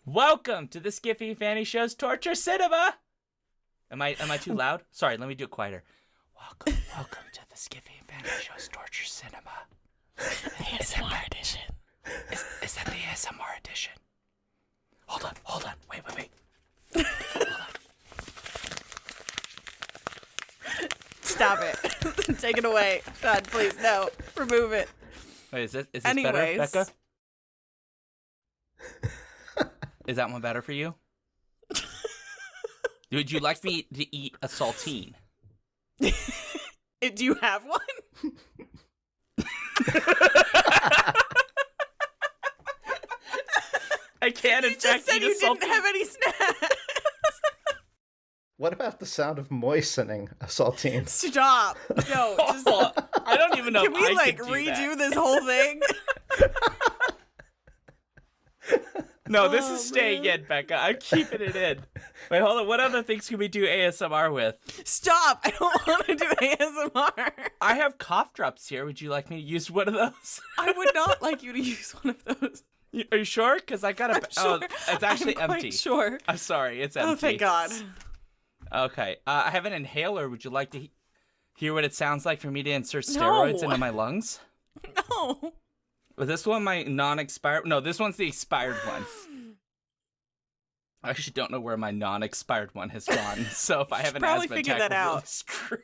Welcome to the Skiffy Fanny Show's Torture Cinema. Am I too loud? Sorry, let me do it quieter. Welcome to the Skiffy Fanny Show's Torture Cinema. ASMR edition. Is that the ASMR edition? Hold on. Wait. Hold on. Stop it. Take it away. God, please, no. Remove it. Wait, is this Anyways. better, Becca? Is that one better for you? Would you like me to eat a saltine? Do you have one? I can't, in You fact, just said eat a you didn't saltine. have any snacks. What about the sound of moistening a saltine? Stop. No, just... I don't even know Can if we, I could do redo that. this whole thing? No, this is staying in, Becca. I'm keeping it in. Wait, hold on. What other things can we do ASMR with? Stop. I don't want to do ASMR. I have cough drops here. Would you like me to use one of those? I would not like you to use one of those. Are you sure? Because I got a... I'm sure. Oh, it's actually I'm empty. quite sure. I'm sorry. It's empty. Oh, thank God. Okay. I have an inhaler. Would you like to hear what it sounds like for me to insert steroids into my lungs? No. Was this one my non-expired? No, this one's the expired one. I actually don't know where my non-expired one has gone. So if I have an probably asthma figure attack, that we're really out. screwed.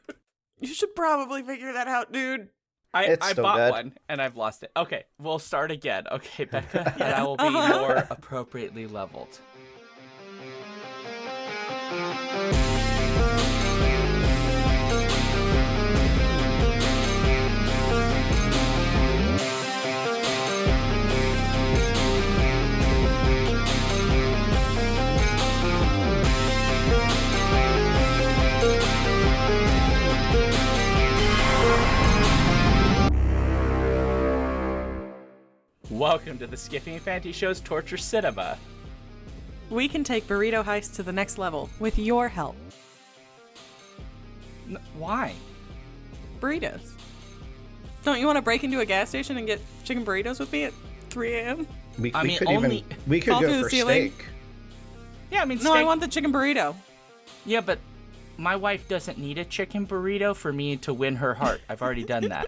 You should probably figure that out, dude. I still bought good. one and I've lost it. Okay, we'll start again. Okay, Becca, and I will be more appropriately leveled. Welcome to the Skiffy and Fanty Show's Torture Cinema. We can take burrito heist to the next level with your help. Why? Burritos. Don't you want to break into a gas station and get chicken burritos with me at 3 a.m.? We I mean, could only- we could Fall through go the for ceiling? steak. Yeah, I mean, No, steak. I want the chicken burrito. Yeah, but my wife doesn't need a chicken burrito for me to win her heart. I've already done that.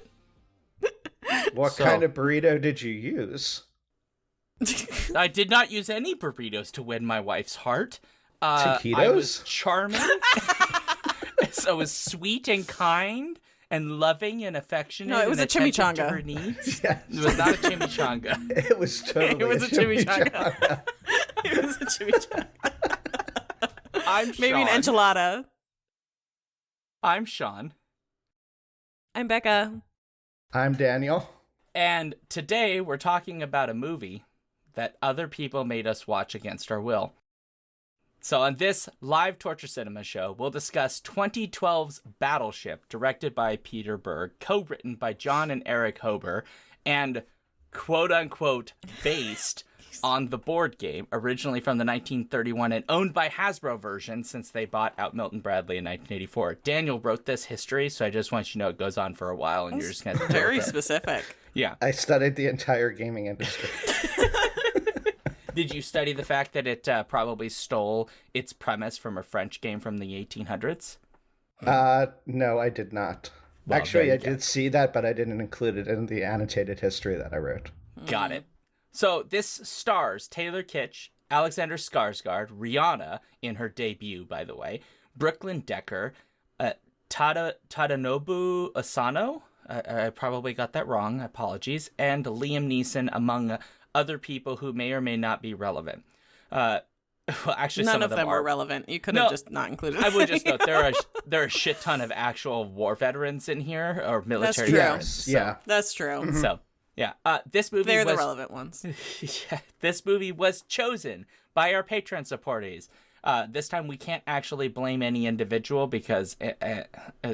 What So- kind of burrito did you use? I did not use any burritos to win my wife's heart. I was Taquitos? charming. So I was sweet and kind and loving and affectionate. No, it was and a attentive chimichanga. to her needs. Yes. It was not a chimichanga. It was totally It was a chimichanga. chimichanga. It was a chimichanga. I'm Maybe an Shaun. enchilada. I'm Shaun. I'm Becca. I'm Daniel. And today we're talking about a movie that other people made us watch against our will. So on this live Torture Cinema show, we'll discuss 2012's Battleship, directed by Peter Berg, co-written by John and Eric Hober, and quote-unquote based on the board game, originally from the 1931 and owned by Hasbro version since they bought out Milton Bradley in 1984. Daniel wrote this history, so I just want you to know it goes on for a while, and you're just going to Very specific. Yeah. I studied the entire gaming industry. Did you study the fact that it probably stole its premise from a French game from the 1800s? No, I did not. Well, Actually, there I you go. did see that, but I didn't include it in the annotated history that I wrote. Got it. So this stars Taylor Kitsch, Alexander Skarsgård, Rihanna in her debut, by the way, Brooklyn Decker, Tadanobu Asano, I probably got that wrong, apologies, and Liam Neeson, among other people who may or may not be relevant. Well, actually, None some of them are were relevant. You could have No, just not included I would just them. note there are a shit ton of actual war veterans in here, or military true. veterans. Yes, yeah. That's true. So, yeah. This movie They're was... the relevant ones. Yeah, this movie was chosen by our Patreon supporters. This time we can't actually blame any individual because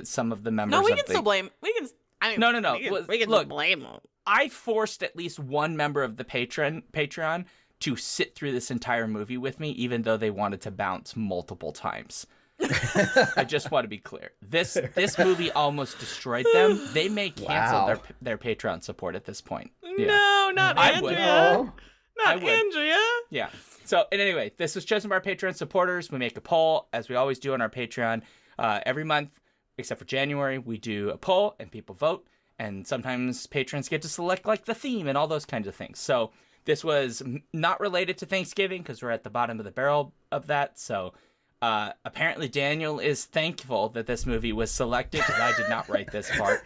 some of the members No, we of can still blame. We can. I mean, No. We can Look, just blame them. I forced at least one member of the Patreon to sit through this entire movie with me, even though they wanted to bounce multiple times. I just want to be clear. This movie almost destroyed them. They may cancel their Patreon support at this point. Yeah. No, not I would. Andrea. Oh, Not I would. Andrea. Yeah. So, and anyway, this was chosen by our Patreon supporters. We make a poll, as we always do on our Patreon. Every month, except for January, we do a poll, and people vote. And sometimes patrons get to select, like, the theme and all those kinds of things. So this was not related to Thanksgiving, because we're at the bottom of the barrel of that. So apparently Daniel is thankful that this movie was selected, because I did not write this part,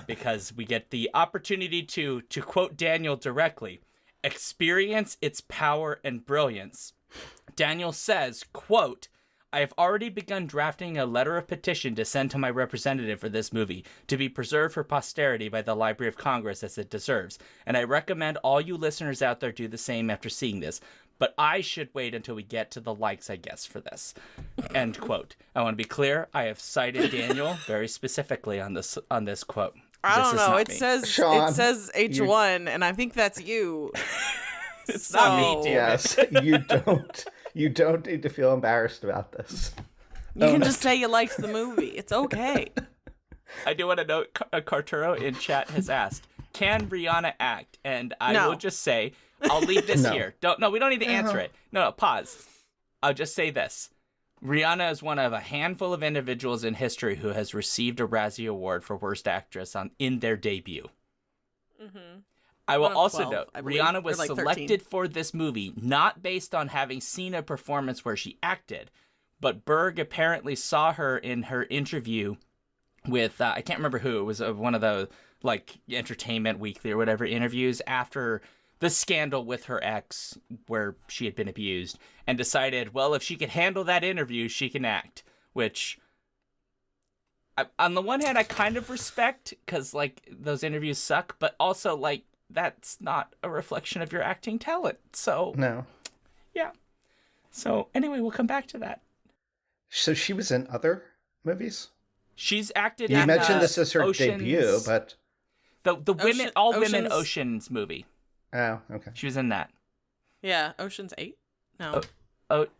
because we get the opportunity to quote Daniel directly, experience its power and brilliance. Daniel says, quote, I have already begun drafting a letter of petition to send to my representative for this movie to be preserved for posterity by the Library of Congress as it deserves, and I recommend all you listeners out there do the same after seeing this. But I should wait until we get to the likes, I guess, for this. End quote. I want to be clear. I have cited Daniel very specifically on this quote. I don't know. It me. says Shaun, H1, and I think that's you. It's not me, damn Yes, you don't need to feel embarrassed about this. You can just say you liked the movie. It's okay. I do want to note, Carturo in chat has asked, can Rihanna act? And I will just say, I'll leave this here. We don't need to answer it. No, pause. I'll just say this. Rihanna is one of a handful of individuals in history who has received a Razzie Award for Worst Actress in their debut. Mm-hmm. I will also note, Rihanna was like selected for this movie not based on having seen a performance where she acted, but Berg apparently saw her in her interview with, I can't remember who, it was one of the, like, Entertainment Weekly or whatever interviews after the scandal with her ex where she had been abused, and decided, well, if she could handle that interview, she can act, which, on the one hand, I kind of respect, because, like, those interviews suck, but also, like, that's not a reflection of your acting talent. So, no. Yeah. So, anyway, we'll come back to that. So she was in other movies? She's acted You in mentioned this as her Ocean's, debut, but... The women, women Ocean's movie. Oh, okay. She was in that. Yeah, Ocean's 8? No.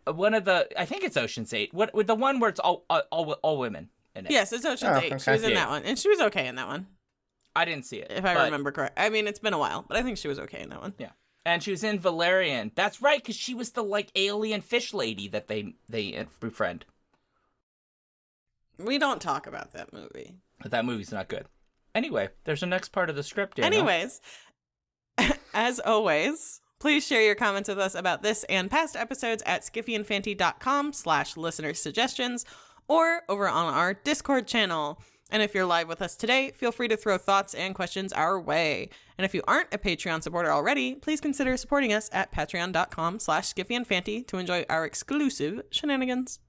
One of the, I think it's Ocean's 8. With the one where it's all women in it. Yes, it's Ocean's 8. Okay. She was in that one. And she was okay in that one. I didn't see it. If I remember correct. I mean, it's been a while, but I think she was okay in that one. Yeah. And she was in Valerian. That's right, because she was the, like, alien fish lady that they befriend. We don't talk about that movie. But that movie's not good. Anyway, there's the next part of the script, Daniel. Anyways, as always, please share your comments with us about this and past episodes at skiffyandfanty.com/listener-suggestions or over on our Discord channel. And if you're live with us today, feel free to throw thoughts and questions our way. And if you aren't a Patreon supporter already, please consider supporting us at patreon.com/skiffyandfanty to enjoy our exclusive shenanigans.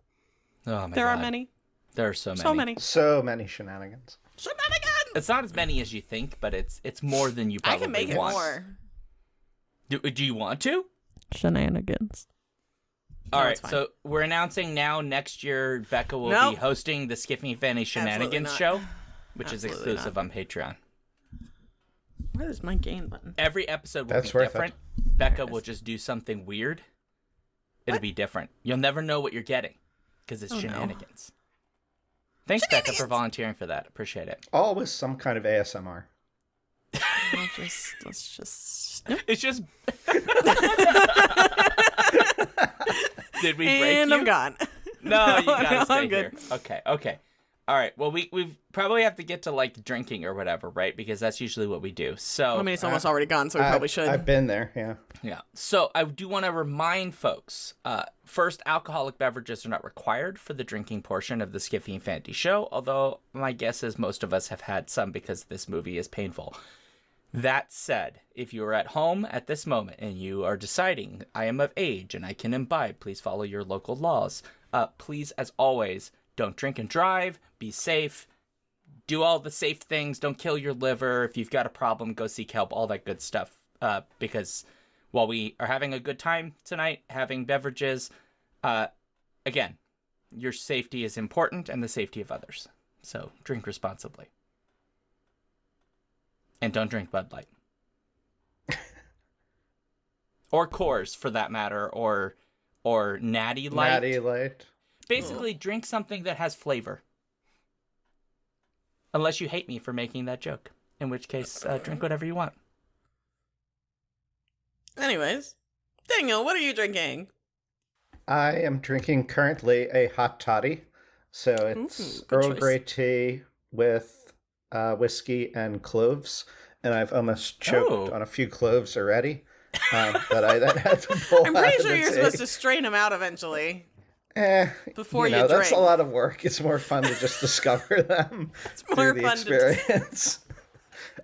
Oh my there God. Are many. There are so many. So many. So many shenanigans. Shenanigans! It's not as many as you think, but it's more than you probably want. I can make it more. Do you want to? Shenanigans. All right, so we're announcing now next year Becca will be hosting the Skiffy and Fanny Shenanigans show, which is exclusive on Patreon. Where's my gain button? Every episode will be different. Becca will just do something weird. It'll be different. You'll never know what you're getting because it's shenanigans. Thanks, Becca, for volunteering for that. Appreciate it. Always some kind of ASMR. Let's just... It's just... Did we break you? And I'm gone. No, you gotta stay here. Okay. All right. Well, we probably have to get to, like, drinking or whatever, right? Because that's usually what we do. So, I mean, it's almost already gone, so we probably should. I've been there, yeah. Yeah. So I do want to remind folks, first, alcoholic beverages are not required for the drinking portion of the Skiffy and Fanty show, although my guess is most of us have had some because this movie is painful. That said, if you are at home at this moment and you are deciding, I am of age and I can imbibe, please follow your local laws. Please, as always, don't drink and drive, be safe, do all the safe things, don't kill your liver. If you've got a problem, go seek help, all that good stuff. Because while we are having a good time tonight, having beverages, again, your safety is important and the safety of others. So drink responsibly. And don't drink Bud Light. Or Coors, for that matter, or Natty Light. Natty Light. Basically, drink something that has flavor. Unless you hate me for making that joke. In which case, drink whatever you want. Anyways, Daniel, what are you drinking? I am drinking currently a hot toddy. So it's good Earl choice. Grey tea with whiskey and cloves. And I've almost choked on a few cloves already. But I then had to pull I'm pretty sure you're supposed to strain them out eventually. Before you that's drink. a lot of work. It's more fun to just discover them more through the fun experience.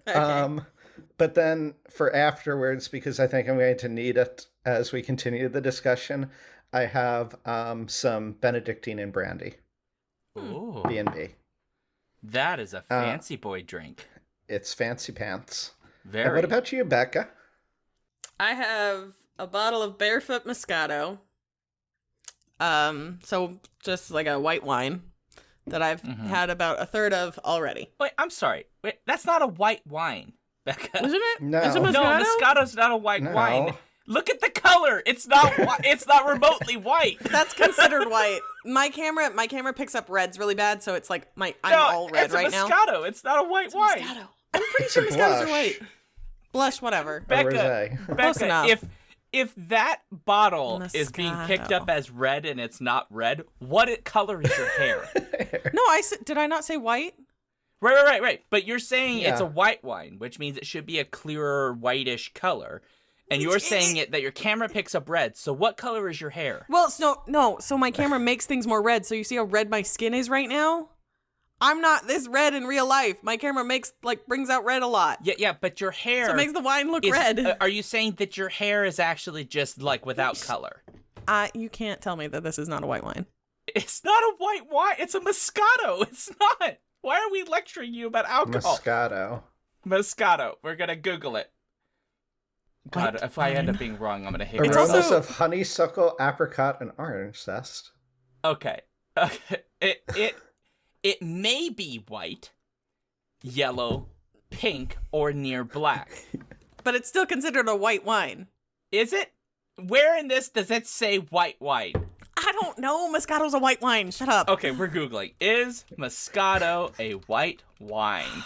Okay. But then for afterwards, because I think I'm going to need it as we continue the discussion, I have some Benedictine and brandy. Ooh. B&B. That is a fancy boy drink. It's fancy pants. Very. And what about you, Becca? I have a bottle of Barefoot Moscato. So just like a white wine that I've had about a third of already. Wait, I'm sorry. Wait, that's not a white wine, Becca. Isn't it? No. Is it Moscato? No, Moscato's not a white No. wine. Look at the color. It's not. It's not remotely white. That's considered white. My camera picks up reds really bad, so it's like I'm No, all red it's right a now. Moscato. It's not a white wine. Moscato. I'm pretty It's sure a Moscatos are blush. white. Blush, whatever. Becca, rosé. Close enough. if that bottle is being picked Moscato. up as red and it's not red, what color is your hair? No, did I not say white? Right. But you're saying it's Yeah. a white wine, which means it should be a clearer whitish color. And you're saying that your camera picks up red. So what color is your hair? Well, no. So my camera makes things more red. So you see how red my skin is right now? I'm not this red in real life. My camera brings out red a lot. Yeah, but your hair. So it makes the wine look is, red. Are you saying that your hair is actually just like without color? You can't tell me that this is not a white wine. It's not a white wine. It's a Moscato. It's not. Why are we lecturing you about alcohol? Moscato. We're going to Google it. God, if I end up being wrong, I'm going to hate It's myself. Aromas also- of honeysuckle, apricot, and orange zest. Okay. It may be white, yellow, pink, or near black. But it's still considered a white wine. Is it? Where in this does it say white wine? I don't know. Moscato's a white wine. Shut up. Okay, we're Googling. Is Moscato a white wine?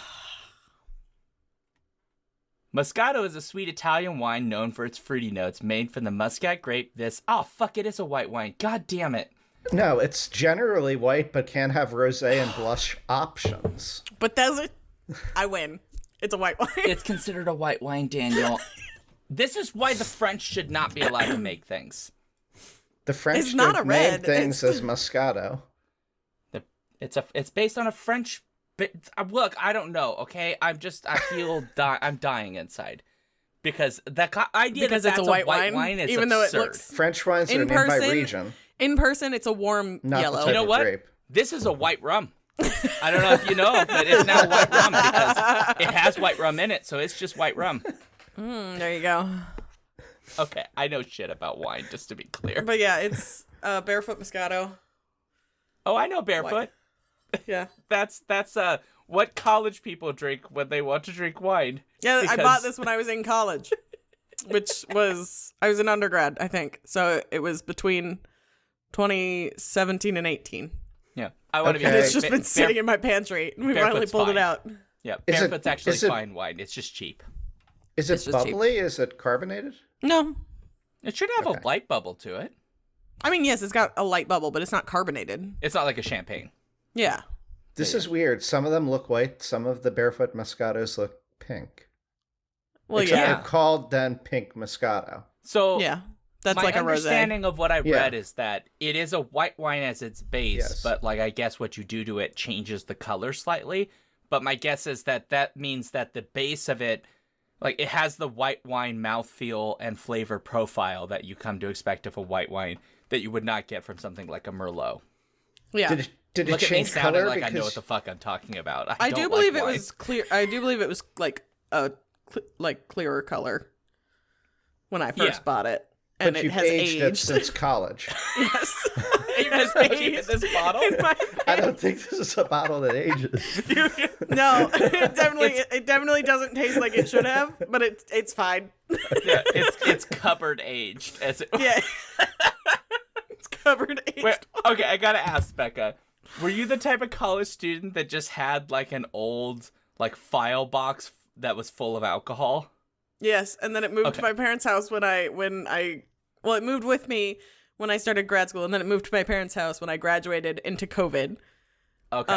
Moscato is a sweet Italian wine known for its fruity notes, made from the Muscat grape. It is a white wine. God damn it. No, it's generally white, but can have rosé and blush options. But does it? I win. It's a white wine. It's considered a white wine, Daniel. This is why the French should not be allowed to make things. The French It's not don't a name red, things as Moscato. It's based on a French. Look, I don't know. Okay, I'm dying inside because the idea Because that it's that's a white wine, wine is even though it absurd. looks- French wines are In named by person, region, In person, it's a warm not yellow. the type You know of what? grape. This is a white rum. I don't know if you know, but it's now white rum because it has white rum in it, so it's just white rum. There you go. Okay, I know shit about wine, just to be clear. But yeah, it's Barefoot Moscato. Oh, I know barefoot. Yeah. That's what college people drink when they want to drink wine. Yeah, I Because- bought this when I was in college, I was an undergrad, I think. So it was between 2017 and 18. Yeah, I want to Okay. be. It's just been sitting in my pantry. And we finally Barefoot's pulled it fine. out. Yeah, Is it- barefoot's actually is it- fine wine. It's just cheap. Is it It's just cheap. bubbly? Is it carbonated? No. It should have Okay. a light bubble to it. I mean, yes, it's got a light bubble, but it's not carbonated. It's not like a champagne. Yeah. This is weird. Some of them look white. Some of the Barefoot Moscatos look pink. Well, Except yeah. they're called then pink Moscato. So Yeah. That's my like a rosé. understanding of what I Yeah. read is that it is a white wine as its base, Yes. but like I guess what you do to it changes the color slightly. But my guess is that means that the base of it, like it has the white wine mouthfeel and flavor profile that you come to expect of a white wine that you would not get from something like a Merlot. Yeah. Did it Look at me change sounding color? like I know Because what the fuck I'm talking about. I don't do believe like it wine. was clear. I do believe it was like a clearer color when I first Yeah. bought it, and but it you've has aged it aged. since college. Yes, It has aged in this bottle. In my I don't think this is a bottle that ages. No, it definitely doesn't taste like it should have, but it's fine. Yeah, it's cupboard aged as it. Yeah, it's covered aged. Wait, okay, I gotta ask, Becca. Were you the type of college student that just had like an old like file box that was full of alcohol? Yes, and then it moved Okay. to my parents' house when I Well, it moved with me when I started grad school, and then it moved to my parents' house when I graduated into COVID. Okay.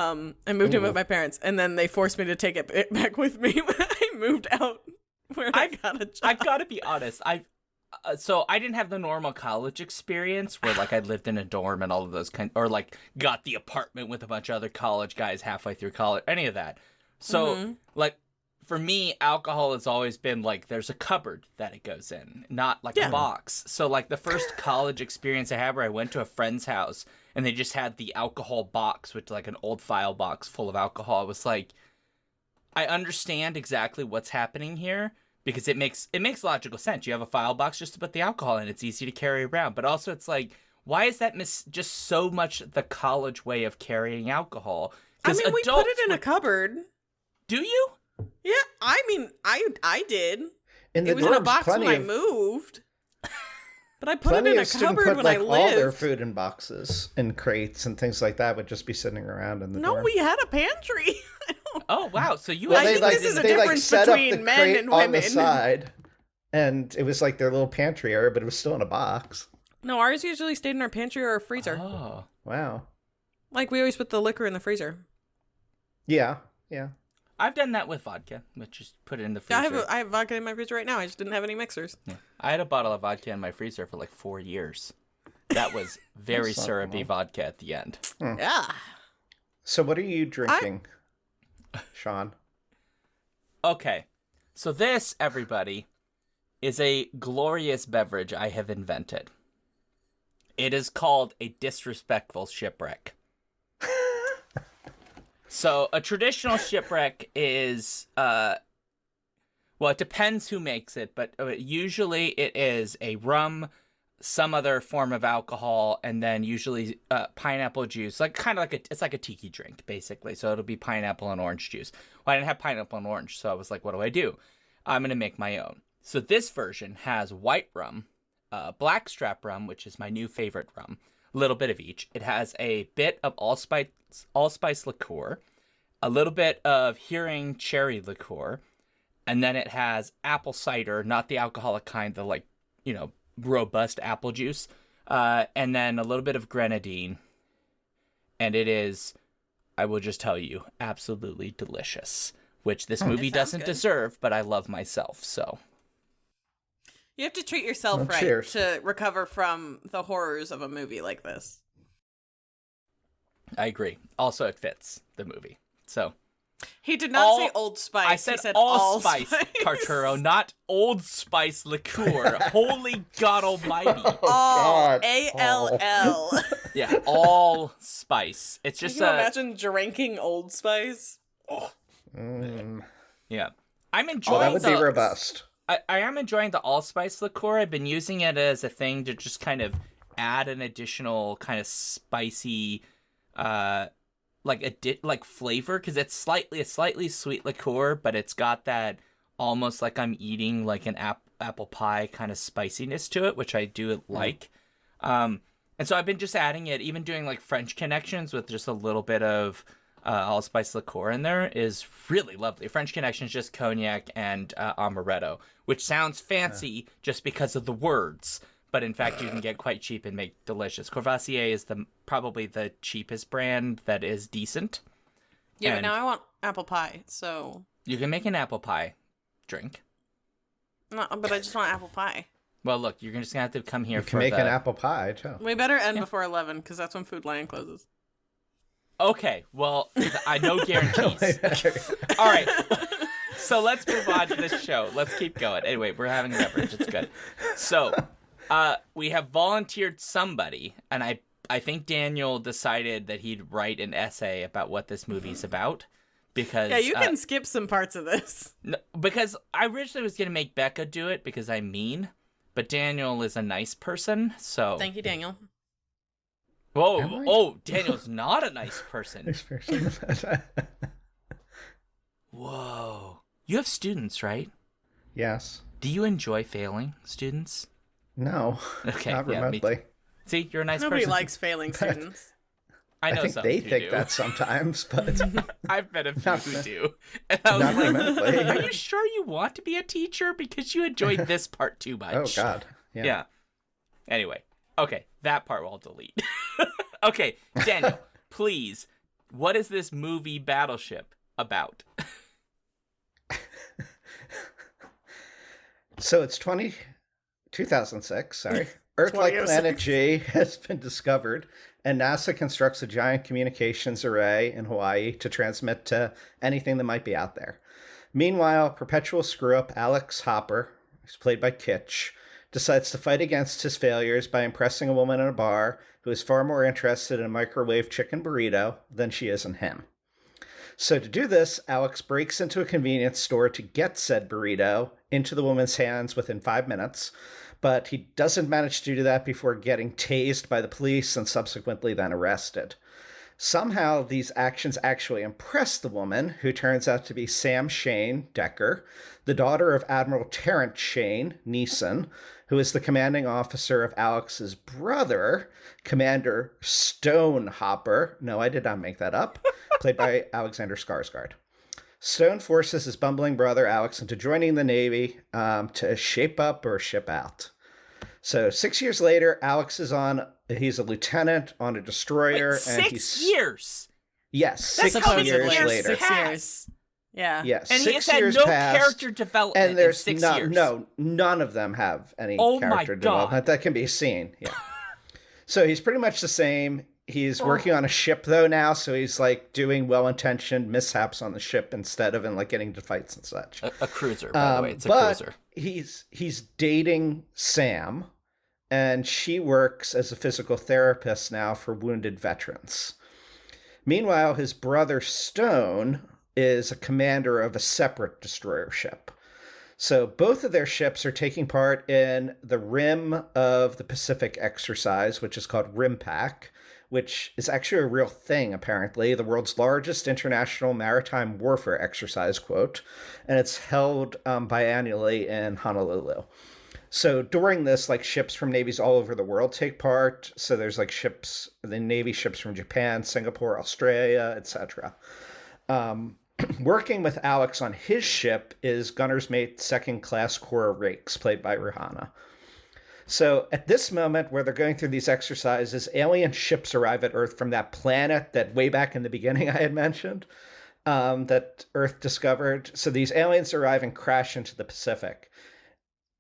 I moved in with my parents, and then they forced me to take it back with me when I moved out where I got a job. I gotta be honest. So I didn't have the normal college experience where like I lived in a dorm and all of those or like got the apartment with a bunch of other college guys halfway through college, any of that. So like for me, alcohol has always been like there's a cupboard that it goes in, not like a box. So like the first college experience I had where I went to a friend's house and they just had the alcohol box, which like an old file box full of alcohol. It was like, I understand exactly what's happening here. Because it makes logical sense. You have a file box just to put the alcohol in. It's easy to carry around. But also it's like, why is that just so much the college way of carrying alcohol? I mean, we put it in a cupboard. Do you? Yeah, I mean, I did. It was in a box when I moved. But I put it in a cupboard when I lived. All their food in boxes and crates and things like that would just be sitting around in the dorm. No, we had a pantry. Oh, wow. So you I think this is a difference between men and women. On the side, and it was like their little pantry area, but it was still in a box. No, ours usually stayed in our pantry or our freezer. Oh. Wow. Like, we always put the liquor in the freezer. Yeah. I've done that with vodka, which just put it in the freezer. I have vodka in my freezer right now. I just didn't have any mixers. Yeah. I had a bottle of vodka in my freezer for like 4 years. That was very syrupy vodka at the end. Yeah. So what are you drinking, Shaun? Okay. So this, everybody, is a glorious beverage I have invented. It is called a disrespectful shipwreck. So a traditional shipwreck is, well, it depends who makes it, but usually it is a rum, some other form of alcohol, and then usually pineapple juice, like kind of like it's like a tiki drink, basically. So it'll be pineapple and orange juice. Well, I didn't have pineapple and orange, so I was like, what do? I'm going to make my own. So this version has white rum, blackstrap rum, which is my new favorite rum, a little bit of each. It has a bit of allspice liqueur, a little bit of Hearing cherry liqueur, and then it has apple cider, not the alcoholic kind, the like, you know, robust apple juice, and then a little bit of grenadine. And it is, I will just tell you, absolutely delicious, which this movie doesn't deserve, but I love myself, so. You have to treat yourself right to recover from the horrors of a movie like this. I agree. Also, it fits the movie. So he did not say Old Spice. I said all spice, Carturo, not Old Spice liqueur. Holy God Almighty! God. ALL. Yeah, all spice. It's just. Can you imagine drinking Old Spice? Oh. Yeah, I'm enjoying. Well, that would be robust. I am enjoying the allspice liqueur. I've been using it as a thing to just kind of add an additional kind of spicy, like flavor, because it's a slightly sweet liqueur, but it's got that almost like I'm eating like an apple pie kind of spiciness to it, which I do like. And so I've been just adding it, even doing like French connections with just a little bit of allspice liqueur in there is really lovely. French Connection is just cognac and amaretto, which sounds fancy just because of the words, but in fact you can get quite cheap and make delicious. Courvoisier is probably the cheapest brand that is decent. Yeah, but now I want apple pie, so you can make an apple pie drink. No, but I just want apple pie. Well, look, you're just gonna have to come here. You can make an apple pie too. We better end before 11 because that's when Food Lion closes. Okay, well, I no guarantees. All right, so let's move on to this show. Let's keep going. Anyway, we're having a beverage. It's good. So, we have volunteered somebody, and I think Daniel decided that he'd write an essay about what this movie's about. Because yeah, you can skip some parts of this. No, because I originally was going to make Becca do it because I'm mean, but Daniel is a nice person, so... Thank you, Daniel. Whoa, Daniel's not a nice person. Nice person. Whoa. You have students, right? Yes. Do you enjoy failing students? No. Okay. Not remotely. See, you're a nice Nobody person. likes failing students. I know think some they who think do. that sometimes, but I've met a few who do. And I was not like, remotely. are you sure you want to be a teacher? Because you enjoyed this part too much. Oh God. Yeah. Anyway, okay, that part I'll delete. Okay, Daniel, please, what is this movie Battleship about? So it's 2006, sorry. Earth-like planet G has been discovered, and NASA constructs a giant communications array in Hawaii to transmit to anything that might be out there. Meanwhile, perpetual screw-up Alex Hopper, who's played by Kitch, decides to fight against his failures by impressing a woman in a bar who is far more interested in a microwave chicken burrito than she is in him. So to do this, Alex breaks into a convenience store to get said burrito into the woman's hands within 5 minutes, but he doesn't manage to do that before getting tased by the police and subsequently then arrested. Somehow, these actions actually impress the woman, who turns out to be Sam Shane Decker, the daughter of Admiral Terrence Shane Neeson, who is the commanding officer of Alex's brother, Commander Stone Hopper. No, I did not make that up. Played by Alexander Skarsgård. Stone forces his bumbling brother Alex into joining the Navy to shape up or ship out. So 6 years later, he's a lieutenant on a destroyer. Wait, and 6 years? Yes, That's 6 how many years years later. 6 years. Yeah. Yes, And he 6 has had years no passed, character development and there's in 6 years. No, none of them have any Oh my character God. development that can be seen. Yeah. So he's pretty much the same. He's working on a ship though now, so he's like doing well-intentioned mishaps on the ship instead of in like getting into fights and such. A cruiser, by the way. It's a but cruiser. He's dating Sam, and she works as a physical therapist now for wounded veterans. Meanwhile, his brother Stone is a commander of a separate destroyer ship. So both of their ships are taking part in the Rim of the Pacific exercise, which is called RIMPAC, which is actually a real thing, apparently, the world's largest international maritime warfare exercise, quote, and it's held biannually in Honolulu. So during this, like, ships from navies all over the world take part. So there's like the Navy ships from Japan, Singapore, Australia, etc. Working with Alex on his ship is gunner's mate second class Cora Rakes, played by Rihanna. So at this moment where they're going through these exercises, alien ships arrive at Earth from that planet that way back in the beginning I had mentioned, that Earth discovered. So these aliens arrive and crash into the Pacific.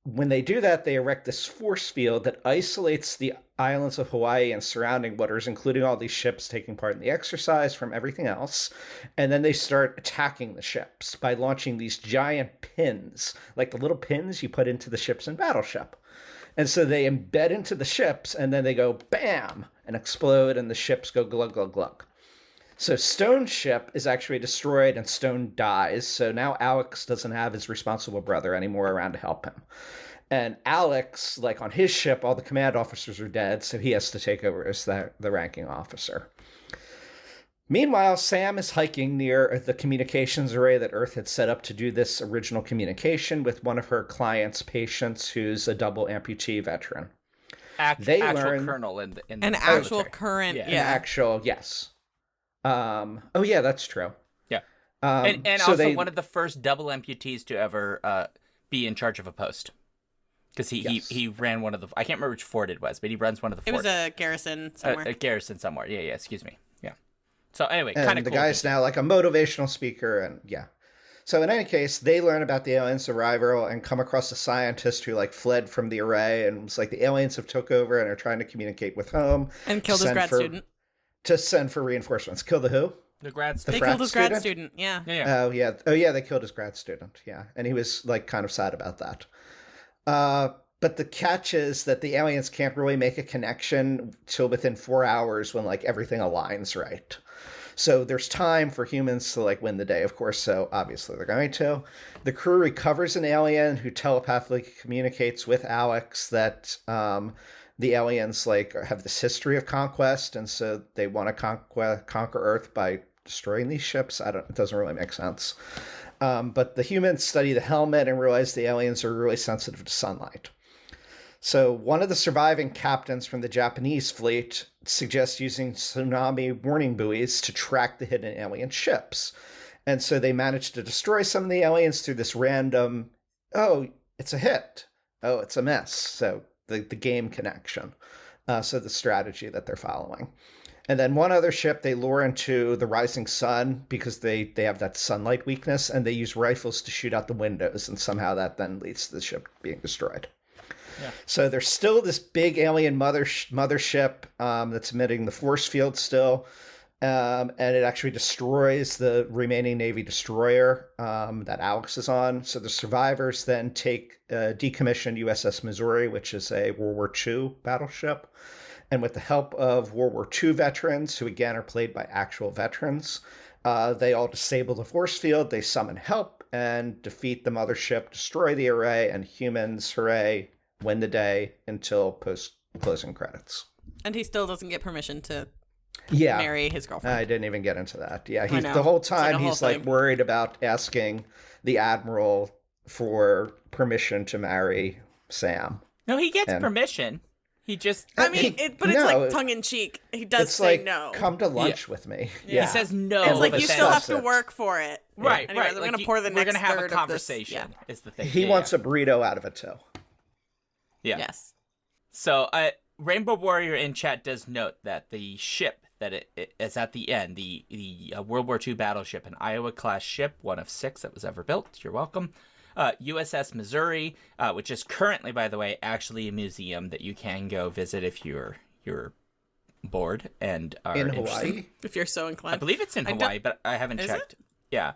When they do that, they erect this force field that isolates the islands of Hawaii and surrounding waters, including all these ships taking part in the exercise, from everything else. And then they start attacking the ships by launching these giant pins, like the little pins you put into the ships in Battleship. And so they embed into the ships, and then they go bam and explode, and the ships go glug, glug, glug. So Stone's ship is actually destroyed, and Stone dies. So now Alex doesn't have his responsible brother anymore around to help him. And Alex, like on his ship, all the command officers are dead, so he has to take over as the ranking officer. Meanwhile, Sam is hiking near the communications array that Earth had set up to do this original communication with one of her clients' patients who's a double amputee veteran. Actual colonel in the an actual current, Yeah. An actual, yes. Oh yeah, that's true. Yeah. And so also one of the first double amputees to ever be in charge of a post. Because he ran one of the... I can't remember which fort it was, but he runs one of the forts. It was a garrison somewhere. A garrison somewhere. Yeah, excuse me. Yeah. So anyway, kind of cool. The guy's now like a motivational speaker, and yeah. So in any case, they learn about the aliens' arrival and come across a scientist who like fled from the array, and it's like the aliens have took over and are trying to communicate with home. And killed his grad student. To send for reinforcements. Kill the who? The grad student. They killed his grad student, yeah. Oh, yeah, they killed his grad student, yeah. And he was, like, kind of sad about that. But the catch is that the aliens can't really make a connection till within 4 hours when, like, everything aligns right. So there's time for humans to, like, win the day, of course, so obviously they're going to. The crew recovers an alien who telepathically communicates with Alex that... the aliens like have this history of conquest, and so they want to conquer Earth by destroying these ships. It doesn't really make sense. But the humans study the helmet and realize the aliens are really sensitive to sunlight. So one of the surviving captains from the Japanese fleet suggests using tsunami warning buoys to track the hidden alien ships. And so they manage to destroy some of the aliens through this random, oh, it's a hit. Oh, it's a miss. So the game connection. So the strategy that they're following. And then one other ship they lure into the rising sun because they have that sunlight weakness, and they use rifles to shoot out the windows, and somehow that then leads to the ship being destroyed. Yeah. So there's still this big alien mothership that's emitting the force field still, and it actually destroys the remaining Navy destroyer that Alex is on. So the survivors then take decommissioned USS Missouri, which is a World War II battleship. And with the help of World War II veterans, who again are played by actual veterans, they all disable the force field, they summon help, and defeat the mothership, destroy the array, and humans, hooray, win the day until post-closing credits. And he still doesn't get permission to marry his girlfriend. I didn't even get into that. Yeah, the whole time he's like worried about asking the admiral for permission to marry Sam. No, he gets permission. He just... it's like tongue-in-cheek. He does say like, no. Come to lunch with me. Yeah. He says no. It's like, you still have to work for it. Right, Anyways, right. We're going to pour the next We're going to have a third conversation, is the thing. He wants a burrito out of it, too. Yeah. Yes. So, Rainbow Warrior in chat does note that the ship that it is at the end, the World War II battleship, an Iowa-class ship, one of 6 that was ever built. You're welcome. USS Missouri, which is currently, by the way, actually a museum that you can go visit if you're bored and are in interested. Hawaii. If you're so inclined, I believe it's in Hawaii, but I haven't checked. It? Yeah,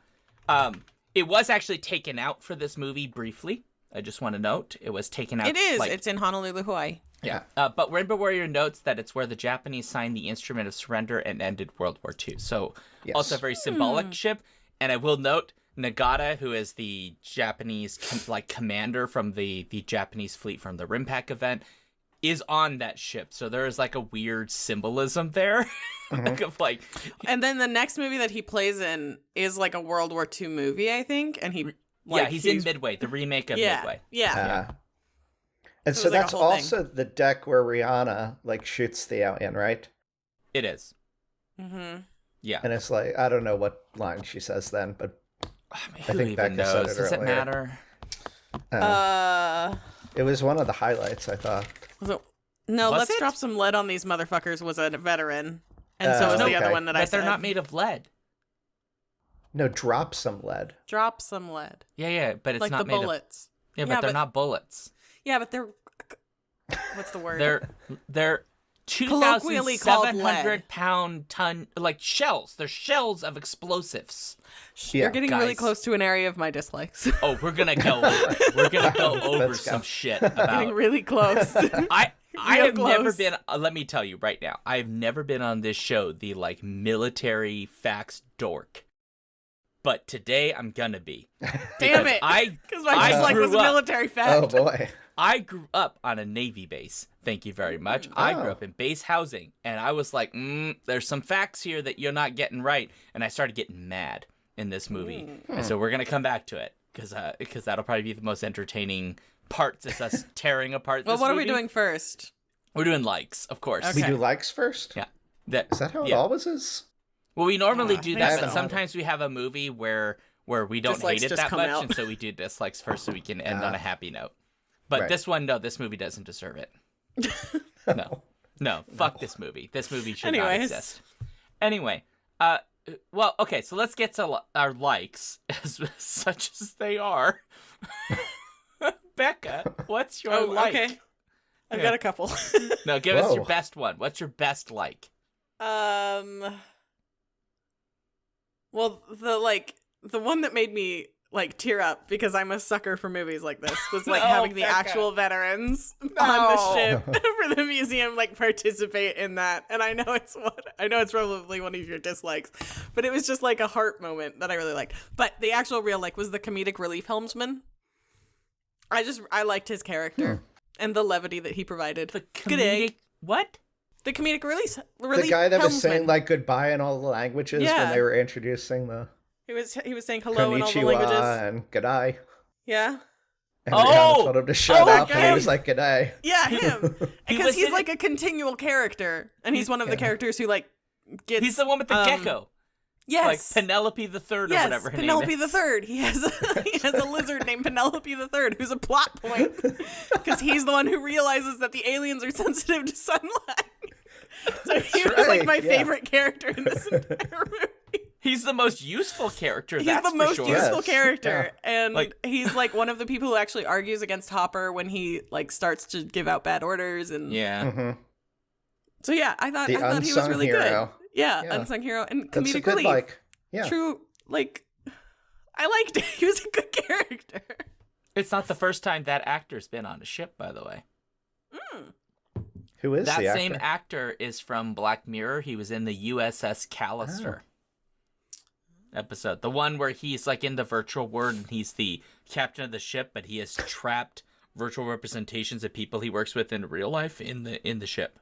it was actually taken out for this movie briefly. I just want to note it was taken out. It is. It's in Honolulu, Hawaii. Yeah, but Rainbow Warrior notes that it's where the Japanese signed the Instrument of Surrender and ended World War II. So also a very symbolic ship. And I will note, Nagata, who is the Japanese commander from the Japanese fleet from the Rimpak event, is on that ship. So there is like a weird symbolism there. And then the next movie that he plays in is like a World War II movie, I think. And he's in Midway, the remake of Midway. Yeah. And so that's also the deck where Rihanna shoots the alien, right? It is. Mm-hmm. Yeah. And it's like, I don't know what line she says then, but I think Becca said it Does it earlier. matter? It was one of the highlights, I thought. Let's drop some lead on these motherfuckers was a veteran. And so was the other one that I said. But they're not made of lead. No, drop some lead. Drop some lead. Yeah, but it's not made bullets. Yeah, but they're not bullets. Yeah, but they're... What's the word? They're 2,700 pound ton shells. They're shells of explosives. You're getting really close to an area of my dislikes. Oh, we're gonna go over. We're gonna go over some shit about. Getting really close. I have never been. Let me tell you right now. I've never been on this show the military facts dork. But today I'm gonna be. Damn it! Because my dislike was a military fact. Oh boy. I grew up on a Navy base. Thank you very much. I grew up in base housing, and I was like, there's some facts here that you're not getting right. And I started getting mad in this movie. And so we're going to come back to it, because that'll probably be the most entertaining part, is us tearing apart this movie. Well, what are we doing first? We're doing likes, of course. Okay. We do likes first? Yeah. Is that how it always is? Well, we normally do that, but sometimes we have a movie where we don't hate it that much, and so we do dislikes first so we can end on a happy note. But this one, no, this movie doesn't deserve it. No, fuck this movie. This movie should not exist. Anyway, well, okay, so let's get to our likes, such as they are. Becca, what's your like? Okay. I've got a couple. No, give us your best one. What's your best like? Well, the one that made me tear up, because I'm a sucker for movies like this, was having the actual veterans on the ship for the museum participate in that. And I know it's probably one of your dislikes, but it was just a heart moment that I really liked. But the actual real was the comedic relief helmsman. I liked his character and the levity that he provided. The comedic what? The comedic relief. The guy that was saying goodbye in all the languages when they were introducing the. He was saying hello in all the Konnichiwa languages. And g'day. Yeah. And Rihanna told him to shut up, and he was like, g'day. Yeah, him. Because he's a continual character, and he's one of the characters who gets. He's the one with the gecko. Yes. Like Penelope the Third or whatever her Penelope name the is. Third. He has a lizard named Penelope the Third, who's a plot point because he's the one who realizes that the aliens are sensitive to sunlight. So he was like my favorite character in this entire movie. He's the most useful character. He's that's the most for sure. useful character, and Like- he's like one of the people who actually argues against Hopper when he like starts to give out bad orders. And Yeah. Mm-hmm. so yeah, I thought he was unsung really hero. good. Yeah, Yeah. unsung hero and That's a comedic good, relief. like, yeah. True, like I liked it. He was a good character. It's not the first time that actor's been on a ship, by the way. Who is That the same actor? actor is from Black Mirror. He was in the USS Callister episode. The one where he's like in the virtual world and he's the captain of the ship, but he has trapped virtual representations of people he works with in real life in the ship.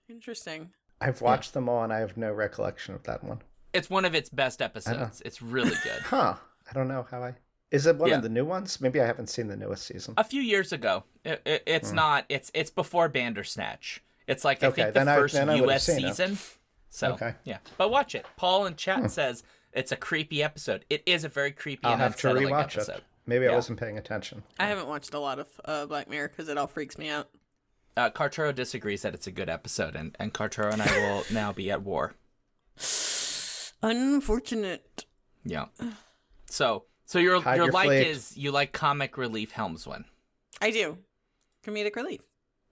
Interesting. I've watched them all, and I have no recollection of that one. It's one of its best episodes. It's really good. Huh. I don't know how I... Is it one Yeah. of the new ones? Maybe I haven't seen the newest season. A few years ago. It's not. It's before Bandersnatch. It's like I think the then first I would've US seen it. season. So Okay. yeah, but watch it. Paul in chat says it's a creepy episode. It is a very creepy I'll and have to unsettling rewatch episode. it. Maybe I Yeah. wasn't paying attention. I haven't watched a lot of Black Mirror because it all freaks me out. Carturo disagrees that it's a good episode, and Carturo and I will now be at war. Unfortunate. Yeah. So your Hide your like fleet. is you like comic relief Helmsman. I do. Comedic relief.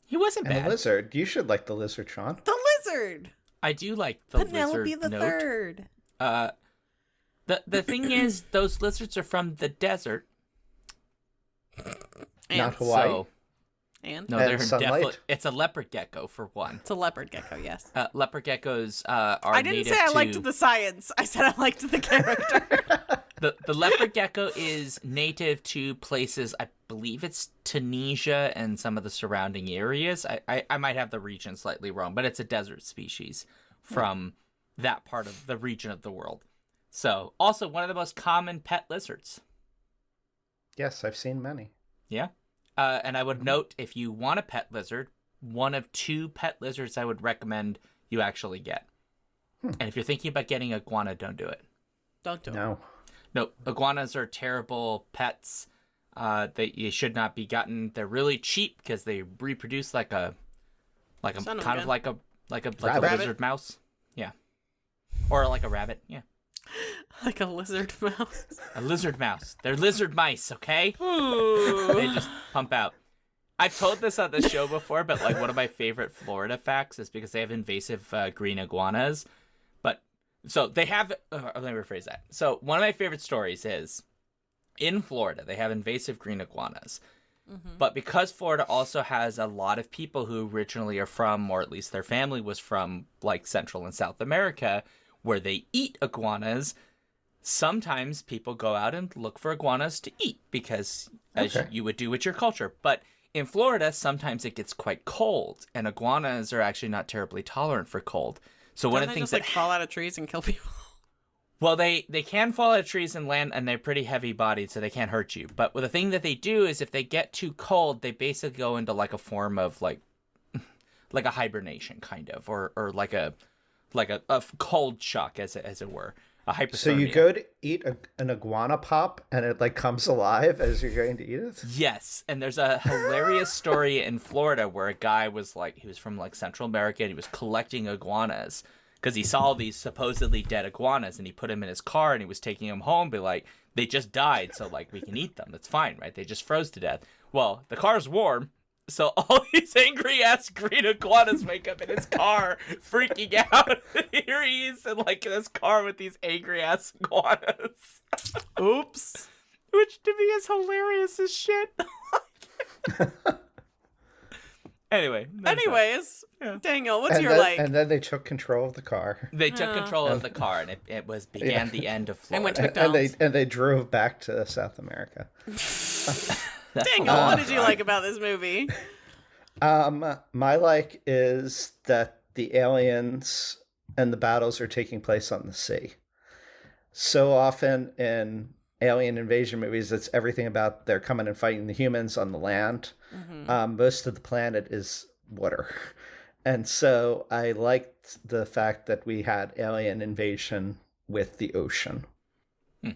He wasn't And bad. the lizard. You should like the lizard, Sean. The lizard. I do like the Penelope lizard the note. Third. The thing is, those lizards are from the desert. And Not Hawaii. So and no, And they're sunlight? definitely. It's a leopard gecko for one. it's a leopard gecko. Yes. Leopard geckos are I didn't native say I to... liked the science. I said I liked the character. The leopard gecko is native to places, I believe it's Tunisia and some of the surrounding areas. I might have the region slightly wrong, but it's a desert species from that part of the region of the world. So, also one of the most common pet lizards. Yes, I've seen many. Yeah. And I would note, if you want a pet lizard, one of two pet lizards I would recommend you actually get. And if you're thinking about getting a iguana, don't do it. Don't do it. No. No, iguanas are terrible pets. They you should not be gotten. They're really cheap because they reproduce like a Son of a kind of gun. like a Rabbit. lizard mouse. Yeah, or like a rabbit. Yeah, Like a lizard mouse. a lizard mouse. They're lizard mice. Okay, Ooh. they just pump out. I've told this on the show before, but like one of my favorite Florida facts is because they have invasive green iguanas. So they have, let me rephrase that. So one of my favorite stories is in Florida, they have invasive green iguanas. But because Florida also has a lot of people who originally are from, or at least their family was from, like Central and South America, where they eat iguanas, sometimes people go out and look for iguanas to eat because as Okay. you would do with your culture. But in Florida, sometimes it gets quite cold, and iguanas are actually not terribly tolerant for cold. So one Don't of the they things just, that like, fall out of trees and kill people? well, they can fall out of trees and land, and they're pretty heavy-bodied, so they can't hurt you. But the thing that they do is if they get too cold, they basically go into like a form of like a hibernation kind of, or like a cold shock as it were, a hypothermia. So you go to eat an iguana pop, and it like comes alive as you're going to eat it? Yes, and there's a hilarious story in Florida where a guy was like, he was from like Central America, and he was collecting iguanas because he saw these supposedly dead iguanas, and he put them in his car, and he was taking them home, be like, they just died, so like we can eat them. That's fine, right? They just froze to death. Well, the car's warm, so all these angry ass green iguanas wake up in his car, freaking out. Here he is in like this car with these angry ass iguanas. Oops. Which to me is hilarious as shit. Anyway. there's that. Anyways, Yeah. Daniel, what's And your then, like? and then they took control of the car. They took Yeah. control of the car, and it began the end of And went Florida. to McDonald's. And they drove back to South America. Daniel, what did you like about this movie? My like is that the aliens and the battles are taking place on the sea. So often in alien invasion movies, it's everything about they're coming and fighting the humans on the land. Most of the planet is water. And so I liked the fact that we had alien invasion with the ocean. Hmm.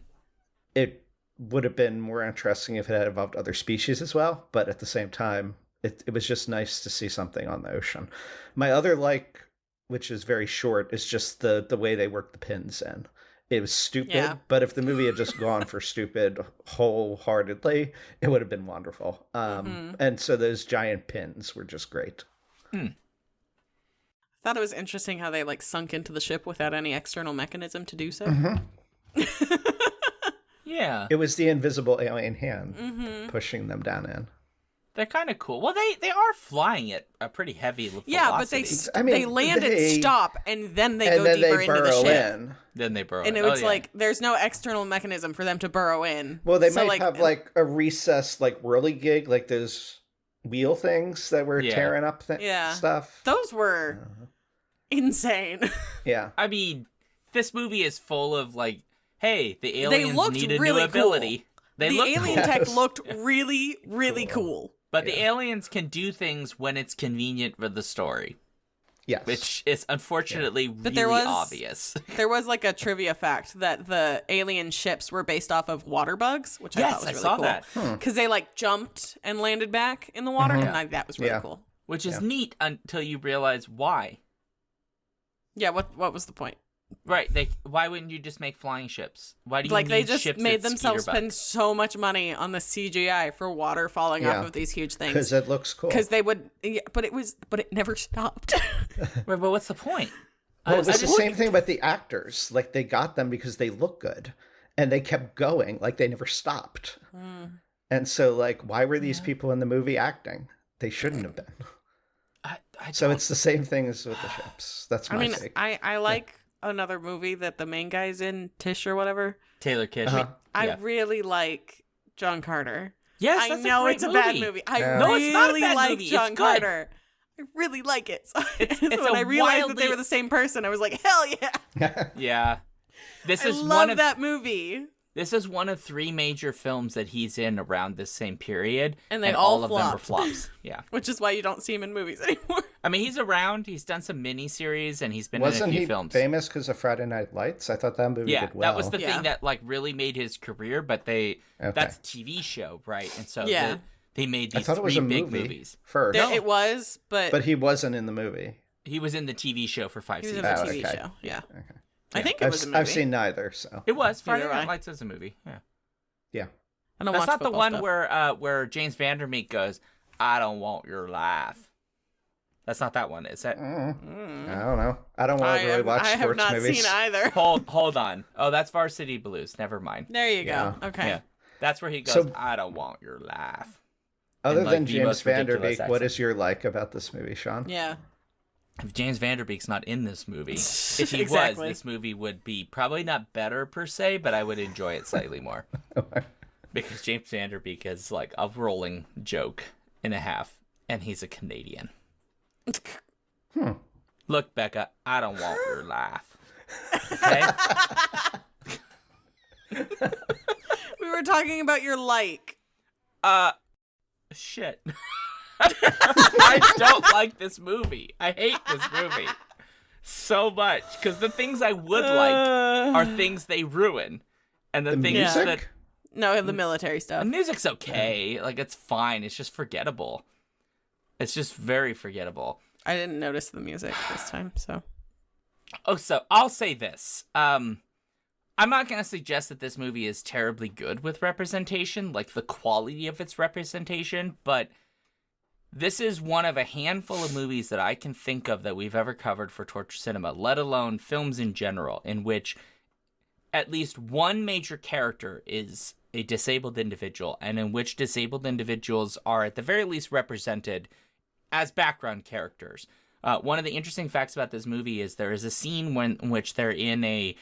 It would have been more interesting if it had involved other species as well, but at the same time, it was just nice to see something on the ocean. My other which is very short, is just the way they work the pins in. It was stupid, but if the movie had just gone for stupid wholeheartedly, it would have been wonderful. And so those giant pins were just great. I thought it was interesting how they sunk into the ship without any external mechanism to do so. Yeah. It was the invisible alien hand pushing them down in. They're kind of cool. Well, they are flying at a pretty heavy velocity. Yeah, but they land and stop, and then they go deeper into the ship. Then they burrow in. And it was there's no external mechanism for them to burrow in. Well, they might have a recessed whirligig, those wheel things that were tearing up stuff. Those were insane. Yeah. I mean, this movie is full of hey, the aliens need a really new ability. Cool. The alien tech looked really, really cool. But the aliens can do things when it's convenient for the story. Yes. Which is unfortunately really obvious. There was a trivia fact that the alien ships were based off of water bugs, which I thought was really cool. That. Because they jumped and landed back in the water, and that was really cool. Which is neat until you realize why. Yeah, what was the point? Right, why wouldn't you just make flying ships? Why do you need they just ships made that themselves speeder spend so much money on the CGI for water falling off of these huge things? Because it looks cool. Because they would, but it never stopped. Right, but what's the point? Well, it was the same thing about the actors. They got them because they look good, and they kept going. They never stopped. And so, why were these people in the movie acting? They shouldn't have been. So it's the same thing as with the ships. That's my take. I like another movie that the main guy's in, Tish or whatever. Taylor Kitsch. I really like John Carter. Yes, I know it's a bad movie. No, it's not a bad like movie. John It's Carter. I really like it. So it's when I realized that they were the same person, I was like, hell yeah. Yeah. This is love that movie. This is one of 3 major films that he's in around this same period. And they all all of them were flops. Yeah. Which is why you don't see him in movies anymore. I mean, he's around. He's done some miniseries, and he's been in a few films. Wasn't he famous because of Friday Night Lights? I thought that movie did well. That was the thing that really made his career, but that's a TV show, right? And so they made these 3 big movies. First. It was, but he wasn't in the movie. He was in the TV show for 5 seasons. He was in the TV show, yeah. Okay. I think it was a movie. I've seen neither, so. It was. Friday Night Lights is a movie, yeah. Yeah. That's not the one where James Vandermeek goes, "I don't want your life." That's not that one, is it? I don't know. I don't want to really watch sports movies. I have not seen either. Hold on. Oh, that's Varsity Blues. Never mind. There you go. Okay. Yeah. That's where he goes, "I don't want your life." Other than James Vanderbeek, what is your about this movie, Sean? Yeah. If James Vanderbeek's not in this movie, if he was, this movie would be probably not better per se, but I would enjoy it slightly more. Because James Vanderbeek is a rolling joke and a half, and he's a Canadian. Look, Becca, I don't want your laugh. Okay? We were talking about your shit. I don't like this movie. I hate this movie so much because the things I would like are things they ruin, and the things music? that the military stuff. The music's okay, it's fine. It's just forgettable. It's just very forgettable. I didn't notice the music this time, so. Oh, so I'll say this. I'm not going to suggest that this movie is terribly good with representation, the quality of its representation, but this is one of a handful of movies that I can think of that we've ever covered for Torture Cinema, let alone films in general, in which at least one major character is a disabled individual, and in which disabled individuals are at the very least represented as background characters. One of the interesting facts about this movie is there is a scene in which they're in a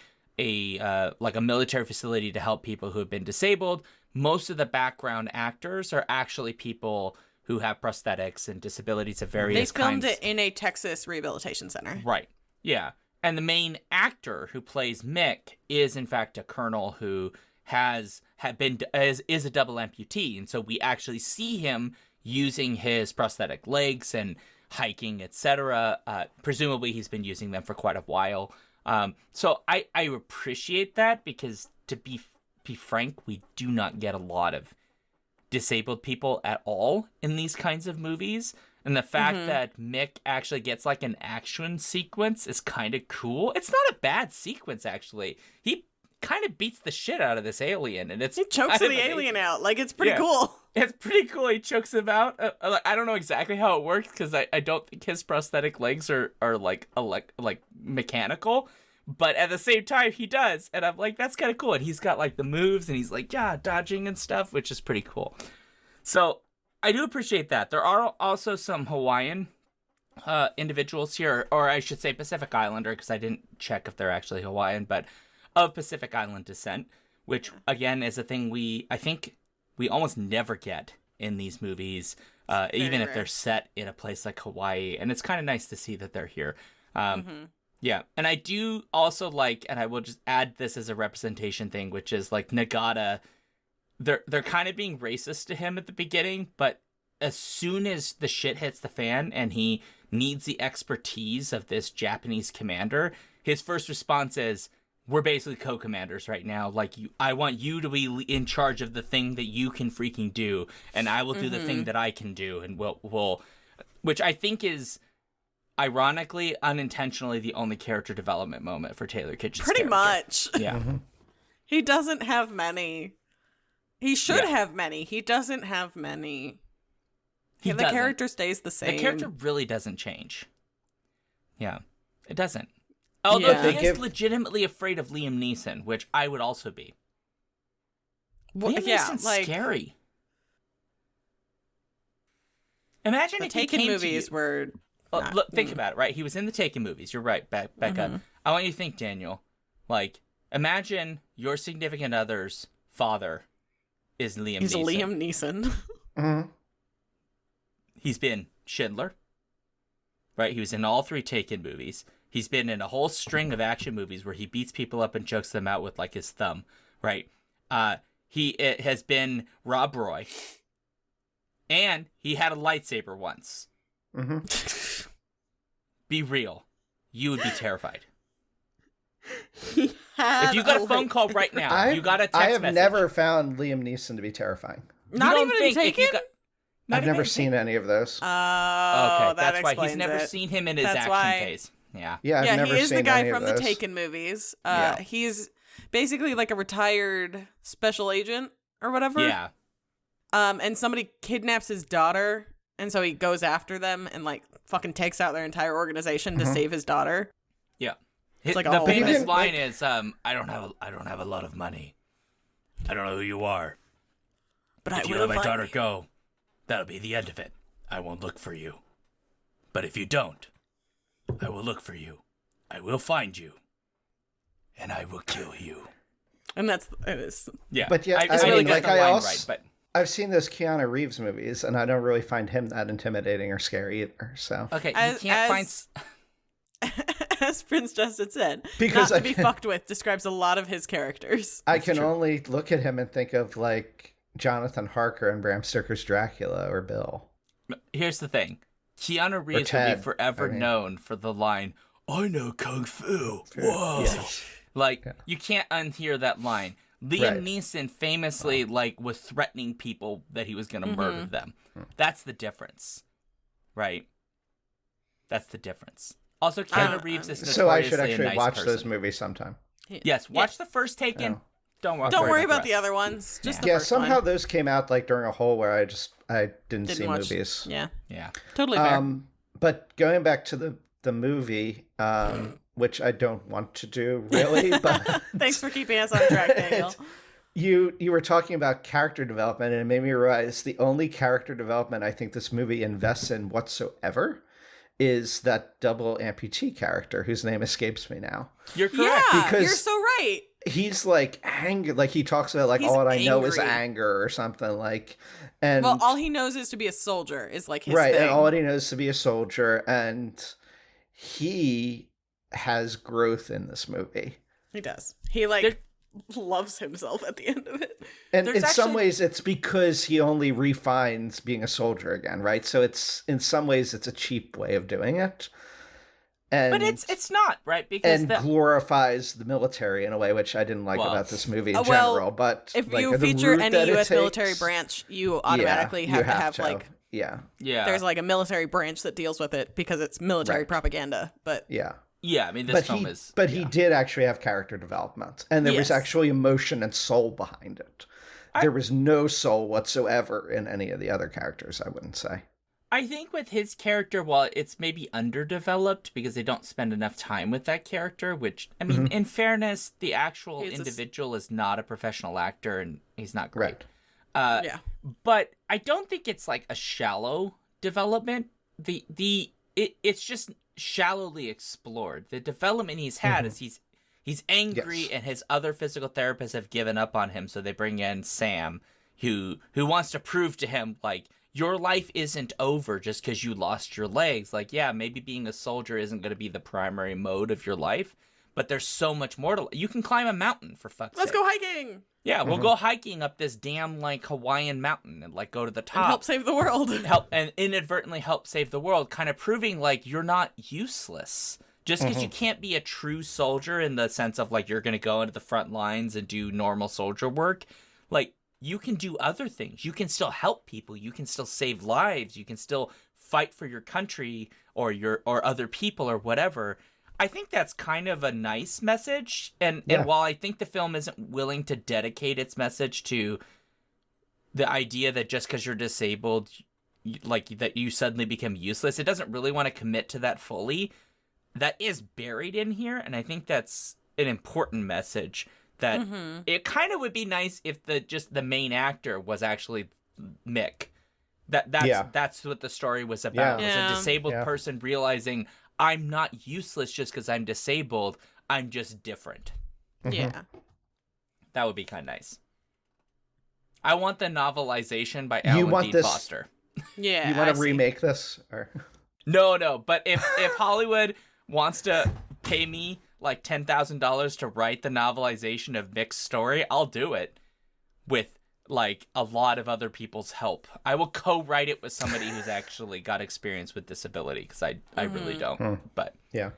military facility to help people who have been disabled. Most of the background actors are actually people who have prosthetics and disabilities of various kinds. They filmed it in a Texas rehabilitation center. Right. Yeah. And the main actor who plays Mick is in fact a colonel who is a double amputee, and so we actually see him using his prosthetic legs and hiking, etc. Presumably he's been using them for quite a while. So I appreciate that because to be frank, we do not get a lot of disabled people at all in these kinds of movies. And the fact that Mick actually gets like an action sequence is kind of cool. It's not a bad sequence, actually. He kind of beats the shit out of this alien, and he chokes the alien out. Like, it's pretty cool. It's pretty cool. He chokes him out. I don't know exactly how it works because I don't think his prosthetic legs are like mechanical, but at the same time he does, and I'm like, that's kind of cool. And he's got like the moves, and he's like dodging and stuff, which is pretty cool. So I do appreciate that. There are also some Hawaiian individuals here, or I should say Pacific Islander, because I didn't check if they're actually Hawaiian, but of Pacific Island descent, which again is a thing I think we almost never get in these movies, even if they're set in a place like Hawaii. And it's kind of nice to see that they're here. Yeah. And I do also like, and I will just add this as a representation thing, which is like Nagata, they're kind of being racist to him at the beginning, but as soon as the shit hits the fan and he needs the expertise of this Japanese commander, his first response is, we're basically co-commanders right now. Like, I want you to be in charge of the thing that you can freaking do, and I will do the thing that I can do, and we'll which I think is, ironically, unintentionally, the only character development moment for Taylor Kitsch's Pretty character. much. Yeah. He doesn't have many. He should have many. He doesn't have many. The character stays the same. The character really doesn't change. Yeah, it doesn't. Although he is legitimately afraid of Liam Neeson, which I would also be. Liam Neeson's scary. Imagine if Taken he came movies to you. were. Look, think about it, right? He was in the Taken movies. You're right, Becca. I want you to think, Daniel. Like, imagine your significant other's father is Liam Neeson. He's Liam Neeson. He's been Schindler, right? He was in all 3 Taken movies. He's been in a whole string of action movies where he beats people up and chokes them out with, like, his thumb, right? It has been Rob Roy. And he had a lightsaber once. Be real. You would be terrified. If you got a phone call right now, you got a text message. I have never found Liam Neeson to be terrifying. Not even in Taken? I've never seen any of those. Oh, okay, that's why he's never seen him in his action phase. Yeah, I've never he is seen the guy any from of the those. Taken movies. He's basically like a retired special agent or whatever. Yeah. And somebody kidnaps his daughter, and so he goes after them and like fucking takes out their entire organization to save his daughter. Yeah. It's like the famous line is, "I don't have a lot of money. I don't know who you are, but if you let my daughter go, that'll be the end of it. I won't look for you. But if you don't, I will look for you. I will find you, and I will kill you." And it is. Yeah, but yeah, I really got the line right. But I've seen those Keanu Reeves movies, and I don't really find him that intimidating or scary either. So okay, you can't find. As Prince Justin said, because not to be fucked with describes a lot of his characters. I can only look at him and think of like Jonathan Harker and Bram Stoker's Dracula or Bill. Here's the thing. Keanu Reeves will be forever known for the line, "I know Kung Fu." Whoa. Yes. You can't unhear that line. Liam Neeson famously was threatening people that he was going to murder them. That's the difference. Right? That's the difference. Also, Keanu Reeves is notoriously so I should actually a nice watch person. those movies sometime. Yes, watch the first Taken. Don't worry about the other ones. Just the first somehow one. Those came out during a hole where I didn't see watch, movies. Yeah, totally fair. But going back to the movie, which I don't want to do really, but thanks for keeping us on track, Daniel. You were talking about character development, and it made me realize the only character development I think this movie invests in whatsoever is that double amputee character whose name escapes me now. You're correct. Yeah, because you're so right. He's like angry, like he talks about he's all I know angry. is anger or something and well, all he knows is to be a soldier is like his right, thing. and all he knows is to be a soldier, and he has growth in this movie. He does. He loves himself at the end of it. And in some ways it's because he only refines being a soldier again, right? So it's in some ways it's a cheap way of doing it. And, but it's not, right? Because and glorifies the military in a way which I didn't like about this movie in general. But if like, you the feature route any that it U.S. takes, military branch, you automatically have to have like there's like a military branch that deals with it because it's military propaganda. But I mean, this film is. But he did actually have character development, and there was actually emotion and soul behind it. There was no soul whatsoever in any of the other characters, I wouldn't say. I think with his character, while it's maybe underdeveloped because they don't spend enough time with that character, which, I mean, in fairness, the actual individual is not a professional actor and he's not great. But I don't think it's like a shallow development. It's just shallowly explored. The development he's had is he's angry and his other physical therapists have given up on him, so they bring in Sam, who wants to prove to him, like, your life isn't over just because you lost your legs. Like, yeah, maybe being a soldier isn't going to be the primary mode of your life, but there's so much more to... You can climb a mountain, for fuck's sake. Let's go hiking! Yeah, we'll go hiking up this damn, like, Hawaiian mountain and, like, go to the top. And help save the world. And inadvertently help save the world, kind of proving, like, you're not useless. Just because you can't be a true soldier in the sense of, like, you're going to go into the front lines and do normal soldier work. Like, you can do other things. You can still help people. You can still save lives. You can still fight for your country or other people or whatever. I think that's kind of a nice message. And while I think the film isn't willing to dedicate its message to the idea that just because you're disabled, like, that you suddenly become useless, it doesn't really want to commit to that fully. That is buried in here, and I think that's an important message. That it kind of would be nice if the main actor was actually Mick. That's what the story was about. Was a disabled person realizing, I'm not useless just because I'm disabled. I'm just different. Yeah. That would be kind of nice. I want the novelization by Alan Dean Foster. Yeah. You want to remake this? Or... No. But if Hollywood wants to pay me like $10,000 to write the novelization of Mick's story, I'll do it with like a lot of other people's help. I will co-write it with somebody who's actually got experience with disability, because I really don't. But yeah.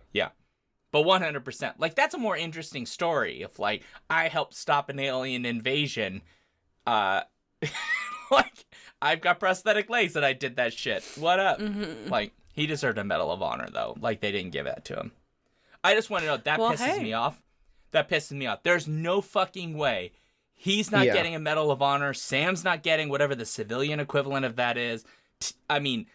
But 100%, like, that's a more interesting story. If like I helped stop an alien invasion, like, I've got prosthetic legs and I did that shit. What up? Like, he deserved a Medal of Honor though. Like, they didn't give that to him. I just want to know, that pisses me off. That pisses me off. There's no fucking way he's not getting a Medal of Honor. Sam's not getting whatever the civilian equivalent of that is. I mean,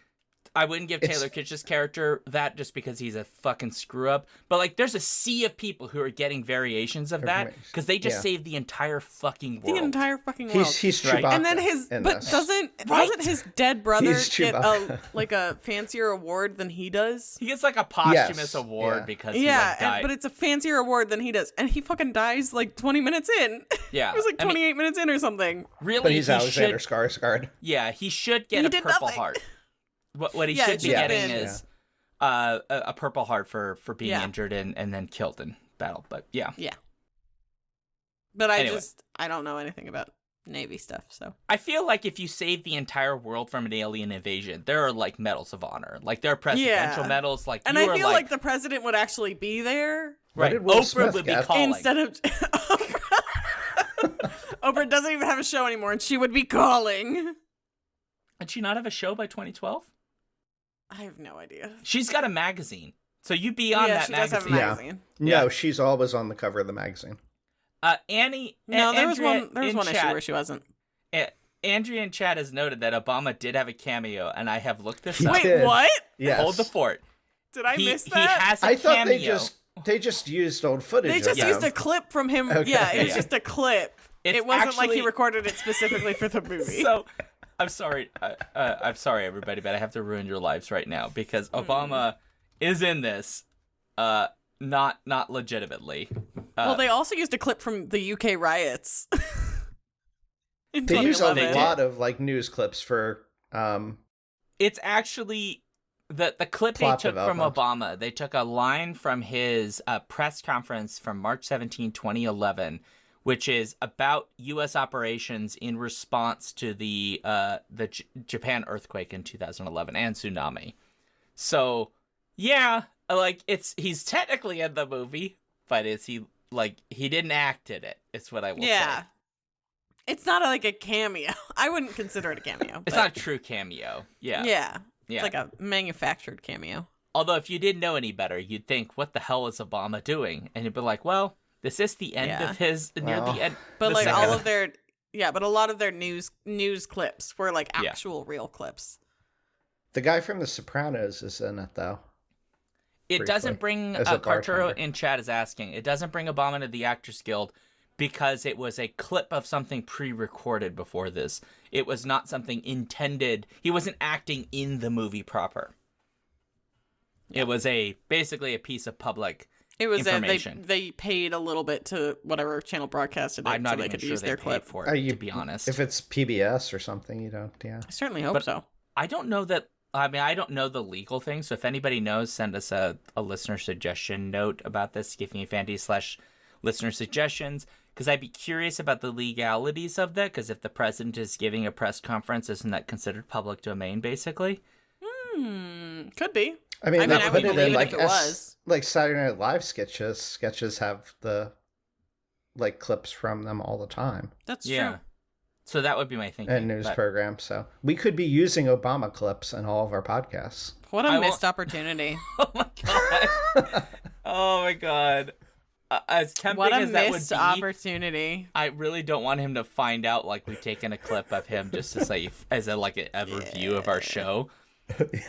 I wouldn't give Taylor Kitsch's character that just because he's a fucking screw up. But like, there's a sea of people who are getting variations of that because they just saved the entire fucking world. The entire fucking world. He's Chewbacca. And then doesn't his dead brother get a fancier award than he does? He gets like a posthumous award because he died. But it's a fancier award than he does, and he fucking dies like 20 minutes in. Yeah, it was like 28 minutes in or something. Really, but he's Alexander Skarsgård. Yeah, he should get a Purple Heart. What he should be getting is a Purple Heart for being injured and then killed in battle. But yeah. But I don't know anything about Navy stuff, so. I feel like if you save the entire world from an alien invasion, there are like medals of honor. Like, there are presidential medals. Like, and I feel like the president would actually be there. Right. Oprah would be calling. Instead of Oprah doesn't even have a show anymore, and she would be calling. Did she not have a show by 2012? I have no idea. She's got a magazine, so you'd be on that magazine. Does have a magazine. No, she's always on the cover of the magazine. Annie. No, there was Andrea one issue where she wasn't. Andrea in chat has noted that Obama did have a cameo, and I have looked this up. Wait, what? Yes. Hold the fort. Did I miss that? He has a I thought cameo. they just used old footage. They just used a clip from him. Okay. Yeah, it was just a clip. It's it wasn't actually... like he recorded it specifically for the movie. So, I'm sorry. I'm sorry, everybody, but I have to ruin your lives right now because Obama is in this, not legitimately. Well, they also used a clip from the UK riots. They use a lot of like news clips for. It's actually the clip they took from Obama. They took a line from his press conference from March 17, 2011. Which is about U.S. operations in response to the Japan earthquake in 2011 and tsunami. So, yeah, like, he's technically in the movie, but is he, like, he didn't act in it, is what I will say. It's not like a cameo. I wouldn't consider it a cameo. It's not a true cameo. Yeah. Yeah. It's like a manufactured cameo. Although if you didn't know any better, you'd think, what the hell is Obama doing? And you'd be like, well, is this the end of his, near the end? But like all of their, but a lot of their news clips were like actual real clips. The guy from The Sopranos is in it, though. It doesn't bring, Carturo in chat is asking, it doesn't bring Obama to the Actors Guild because it was a clip of something pre-recorded before this. It was not something intended. He wasn't acting in the movie proper. Yeah. It was basically a piece of public information. They paid a little bit to whatever channel broadcasted it. I'm not so even they could sure use they their paid clip for it, to be honest. If it's PBS or something, you don't, I certainly hope so. I don't know that. I mean, I don't know the legal thing, so if anybody knows, send us a listener suggestion note about this, /listener suggestions, because I'd be curious about the legalities of that, because if the president is giving a press conference, isn't that considered public domain, basically? Could be. I mean, I would believe it if it was. Like Saturday Night Live sketches. Sketches have the, like, clips from them all the time. That's true. So that would be my thinking. And news programs. So we could be using Obama clips in all of our podcasts. What a missed opportunity. Oh my god. Oh my god. As tempting as that would be. What a missed opportunity. I really don't want him to find out, like, we've taken a clip of him just to say, as a review of our show.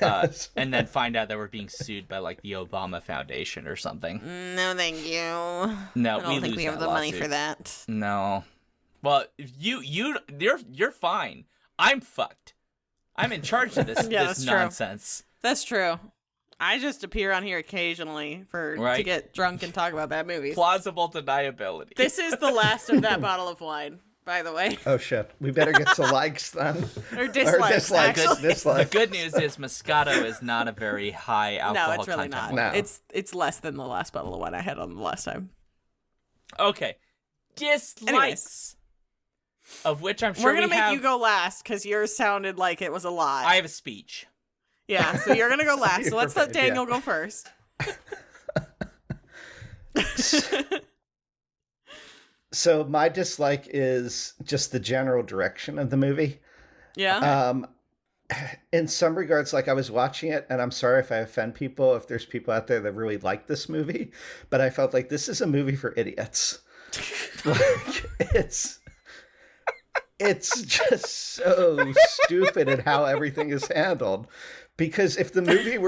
Yes. And then find out that we're being sued by, like, the Obama Foundation or something. No, thank you. No, I don't think we have the money for that. No. Well, you're fine. I'm fucked. I'm in charge of this this nonsense. True. That's true. I just appear on here occasionally to get drunk and talk about bad movies. Plausible deniability. This is the last of that bottle of wine, by the way. Oh shit. We better get to likes then. Or dislikes. The good news is Moscato is not a very high alcohol content. No, it's really not. No. It's less than the last bottle of wine I had on the last time. Okay. Dislikes. Anyways. Of which I'm sure we're going to make you go last because yours sounded like it was a lot. I have a speech. Yeah, so you're going to go last. So let's let Daniel go first. So my dislike is just the general direction of the movie. Yeah. In some regards, like, I was watching it, and I'm sorry if I offend people, if there's people out there that really like this movie, but I felt like this is a movie for idiots. Like, it's just so stupid at how everything is handled. Because if the movie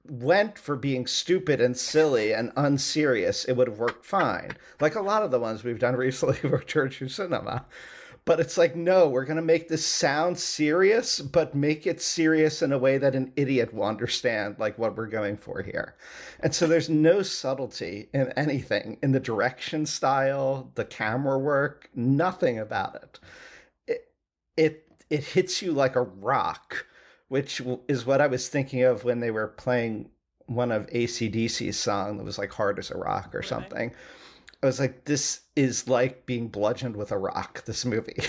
went for being stupid and silly and unserious, it would have worked fine. Like a lot of the ones we've done recently for Church Cinema. But it's like, no, we're going to make this sound serious, but make it serious in a way that an idiot will understand, like, what we're going for here. And so there's no subtlety in anything, in the direction style, the camera work, nothing about it. It hits you like a rock, which is what I was thinking of when they were playing one of AC/DC's song that was like Hard as a Rock or something. I was like, this is like being bludgeoned with a rock, this movie.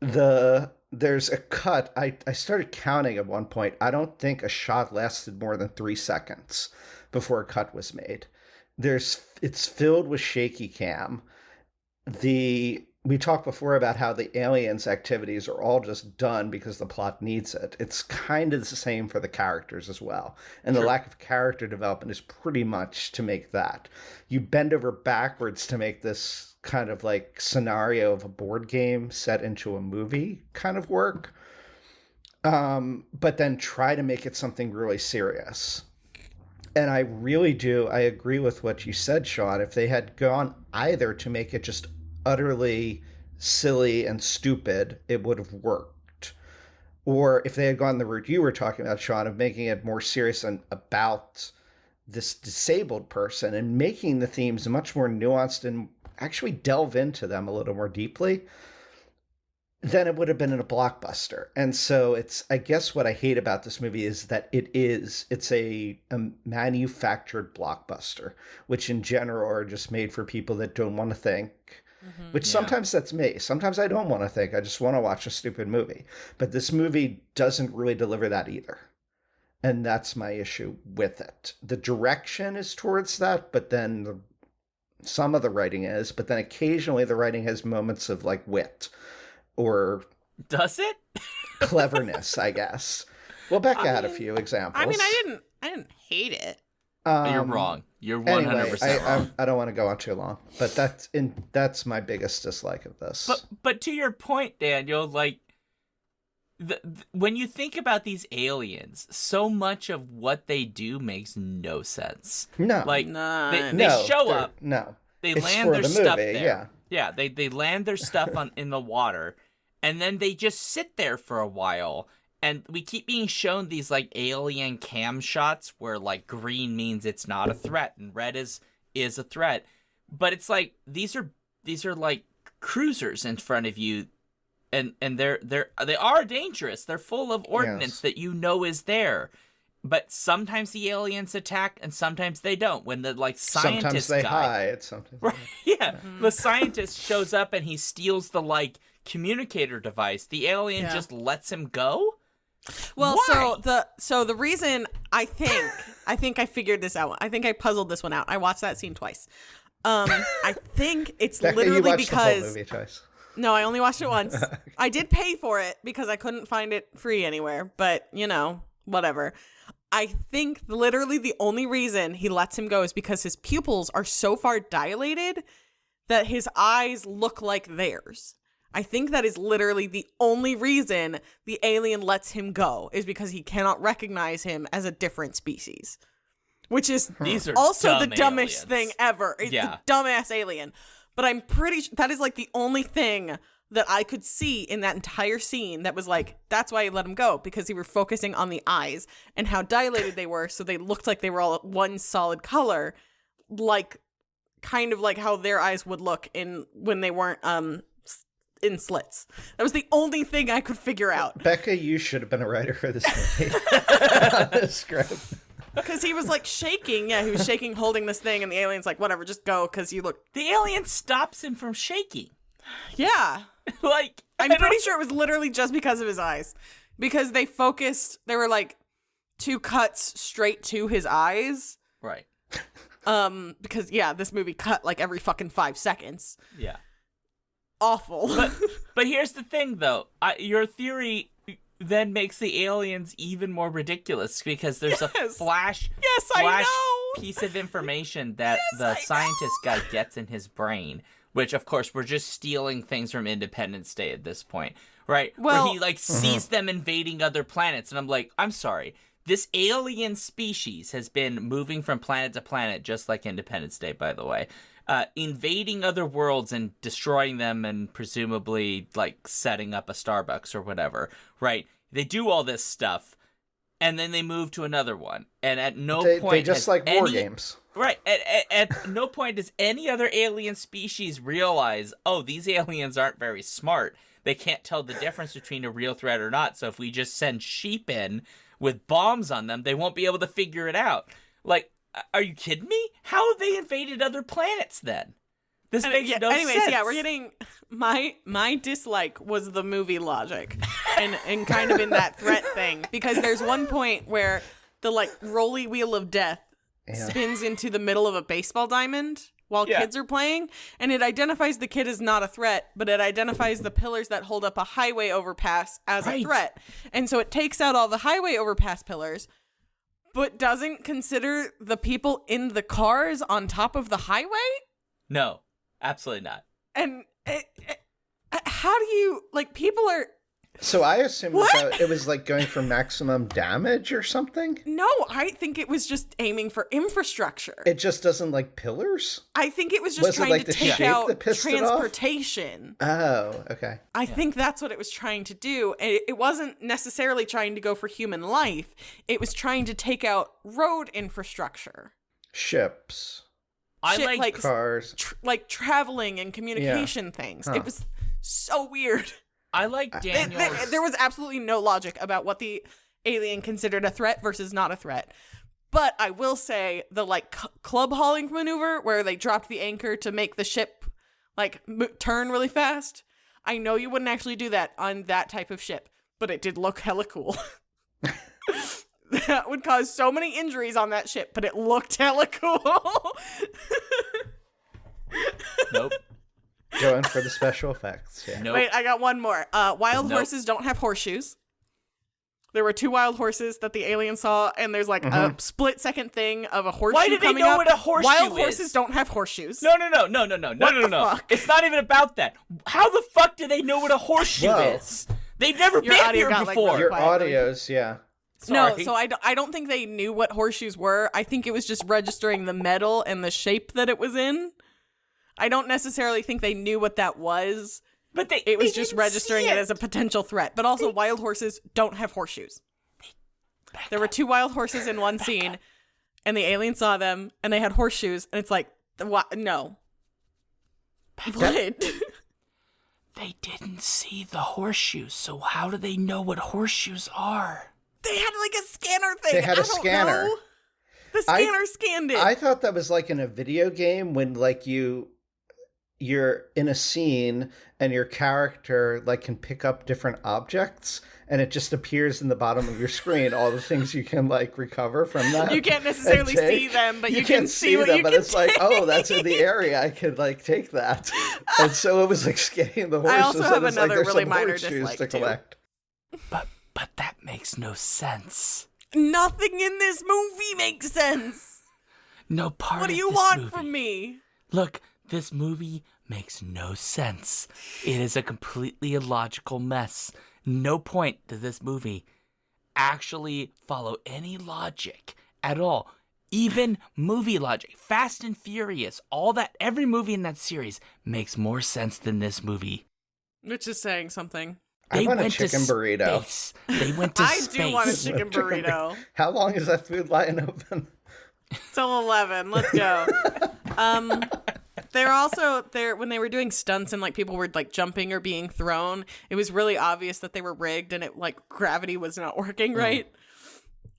There's a cut. I started counting at one point. I don't think a shot lasted more than 3 seconds before a cut was made. It's filled with shaky cam. We talked before about how the aliens' activities are all just done because the plot needs it. It's kind of the same for the characters as well. And the lack of character development is pretty much to make that. You bend over backwards to make this kind of like scenario of a board game set into a movie kind of work. But then try to make it something really serious. And I agree with what you said, Shaun. If they had gone either to make it just utterly silly and stupid, it would have worked. Or if they had gone the route you were talking about, Shaun, of making it more serious and about this disabled person and making the themes much more nuanced and actually delve into them a little more deeply, then it would have been in a blockbuster. And so I guess what I hate about this movie is that it's a manufactured blockbuster, which in general are just made for people that don't want to think. Which sometimes that's me. Sometimes I don't want to think. I just want to watch a stupid movie. But this movie doesn't really deliver that either. And that's my issue with it. The direction is towards that, but then some of the writing is, but then occasionally the writing has moments of like wit or does it? cleverness, I guess. Well, Becca had a few examples. I mean, I didn't hate it. You're wrong. You're 100% wrong. I don't want to go on too long, but that's my biggest dislike of this. But to your point, Daniel, like when you think about these aliens, so much of what they do makes no sense. No, like they show up. No, they it's land for their the stuff movie, there. Yeah, they land their stuff in the water, and then they just sit there for a while. And we keep being shown these like alien cam shots where like green means it's not a threat and red is a threat. But it's like these are like cruisers in front of you, and they are dangerous. They're full of ordnance that you know is there. But sometimes the aliens attack and sometimes they don't. When the like scientist sometimes they guy, hide, sometimes right? Yeah, the scientist shows up and he steals the like communicator device. The alien just lets him go. Well, why? so the reason I think I figured this out. I think I puzzled this one out. I watched that scene twice. I think it's Becca, literally you watched because the whole movie twice. No, I only watched it once. I did pay for it because I couldn't find it free anywhere, but you know, whatever. I think literally the only reason he lets him go is because his pupils are so far dilated that his eyes look like theirs. I think that is literally the only reason the alien lets him go, is because he cannot recognize him as a different species. Which is also the dumbest thing ever. It's the dumbass alien. But I'm pretty sure that is like the only thing that I could see in that entire scene that was like, that's why he let him go, because he were focusing on the eyes and how dilated they were, so they looked like they were all one solid color, like kind of like how their eyes would look when they weren't in slits. That was the only thing I could figure out. Becca, you should have been a writer for this movie. On this script. Because he was like shaking. Yeah, he was shaking, holding this thing, and the alien's like, whatever, just go, because you look. The alien stops him from shaking. Yeah. Like, I'm pretty sure it was literally just because of his eyes. Because they were like 2 cuts straight to his eyes. Right. Because, this movie cut like every fucking 5 seconds. Yeah. Awful. But here's the thing, though. Your theory then makes the aliens even more ridiculous, because there's a flash piece of information that the scientist guy gets in his brain, which, of course, we're just stealing things from Independence Day at this point, right? Well, where he, like, sees them invading other planets, and I'm like, I'm sorry. This alien species has been moving from planet to planet, just like Independence Day, by the way. Invading other worlds and destroying them and presumably, like, setting up a Starbucks or whatever, right? They do all this stuff, and then they move to another one. And at no point... They just like war games. Right. At no point does any other alien species realize, oh, these aliens aren't very smart. They can't tell the difference between a real threat or not, so if we just send sheep in with bombs on them, they won't be able to figure it out. Like, are you kidding me? How have they invaded other planets then? This makes no sense. Anyways, we're getting... My dislike was the movie logic and kind of in that threat thing. Because there's one point where the, like, rolly wheel of death spins into the middle of a baseball diamond while kids are playing. And it identifies the kid as not a threat, but it identifies the pillars that hold up a highway overpass as a threat. And so it takes out all the highway overpass pillars, but doesn't consider the people in the cars on top of the highway? No, absolutely not. And how do you, like, people are... So I assumed that it was like going for maximum damage or something? No, I think it was just aiming for infrastructure. It just doesn't like pillars? I think it was just trying to take out transportation. Oh, okay. I think that's what it was trying to do. It wasn't necessarily trying to go for human life. It was trying to take out road infrastructure. Ships. I like cars. Like traveling and communication things. It was so weird. I like Daniel's... There was absolutely no logic about what the alien considered a threat versus not a threat. But I will say the, like, club hauling maneuver where they dropped the anchor to make the ship, like, turn really fast. I know you wouldn't actually do that on that type of ship, but it did look hella cool. that would cause so many injuries on that ship, but it looked hella cool. Nope. Going for the special effects. Yeah. Nope. Wait, I got one more. Wild Nope. horses don't have horseshoes. There were 2 wild horses that the alien saw, and there's like a split-second thing of a horseshoe Why do they coming know up. what a horseshoe Wild is? horses don't have horseshoes. No. What the fuck? It's not even about that. How the fuck do they know what a horseshoe Whoa. is? They've never Your been audio here got, like, before. really Your quiet. audios, yeah. No, Sorry. so I don't think they knew what horseshoes were. I think it was just registering the metal and the shape that it was in. I don't necessarily think they knew what that was. But It was they just didn't registering see it as a potential threat. But also, wild horses don't have horseshoes. There were 2 wild horses in one scene, and the alien saw them, and they had horseshoes, and it's like, what? No. What? They didn't see the horseshoes, so how do they know what horseshoes are? They had like a scanner thing. They had a I don't scanner. know. The scanner scanned it. I thought that was like in a video game when like you're in a scene and your character like can pick up different objects and it just appears in the bottom of your screen, all the things you can like recover from that. You can't necessarily and take. see them, but you can can see what them, you but can it's like, take. oh, that's in the area. I could like take that. And so it was like scanning the horses. I also have and it's another like, there's really some minor horseshoes dislike, to too. collect. But that makes no sense. Nothing in this movie makes sense. No part What do of you this want movie. from me? Look, this movie makes no sense. It is a completely illogical mess. No point does this movie actually follow any logic at all. Even movie logic. Fast and Furious, all that, every movie in that series makes more sense than this movie. Which is saying something. I want a went to chicken burrito. space. They went to I space. do want a chicken burrito. How long is that food lying open? Till 11. Let's go. They're also there when they were doing stunts and like people were like jumping or being thrown. It was really obvious that they were rigged and it like gravity was not working right.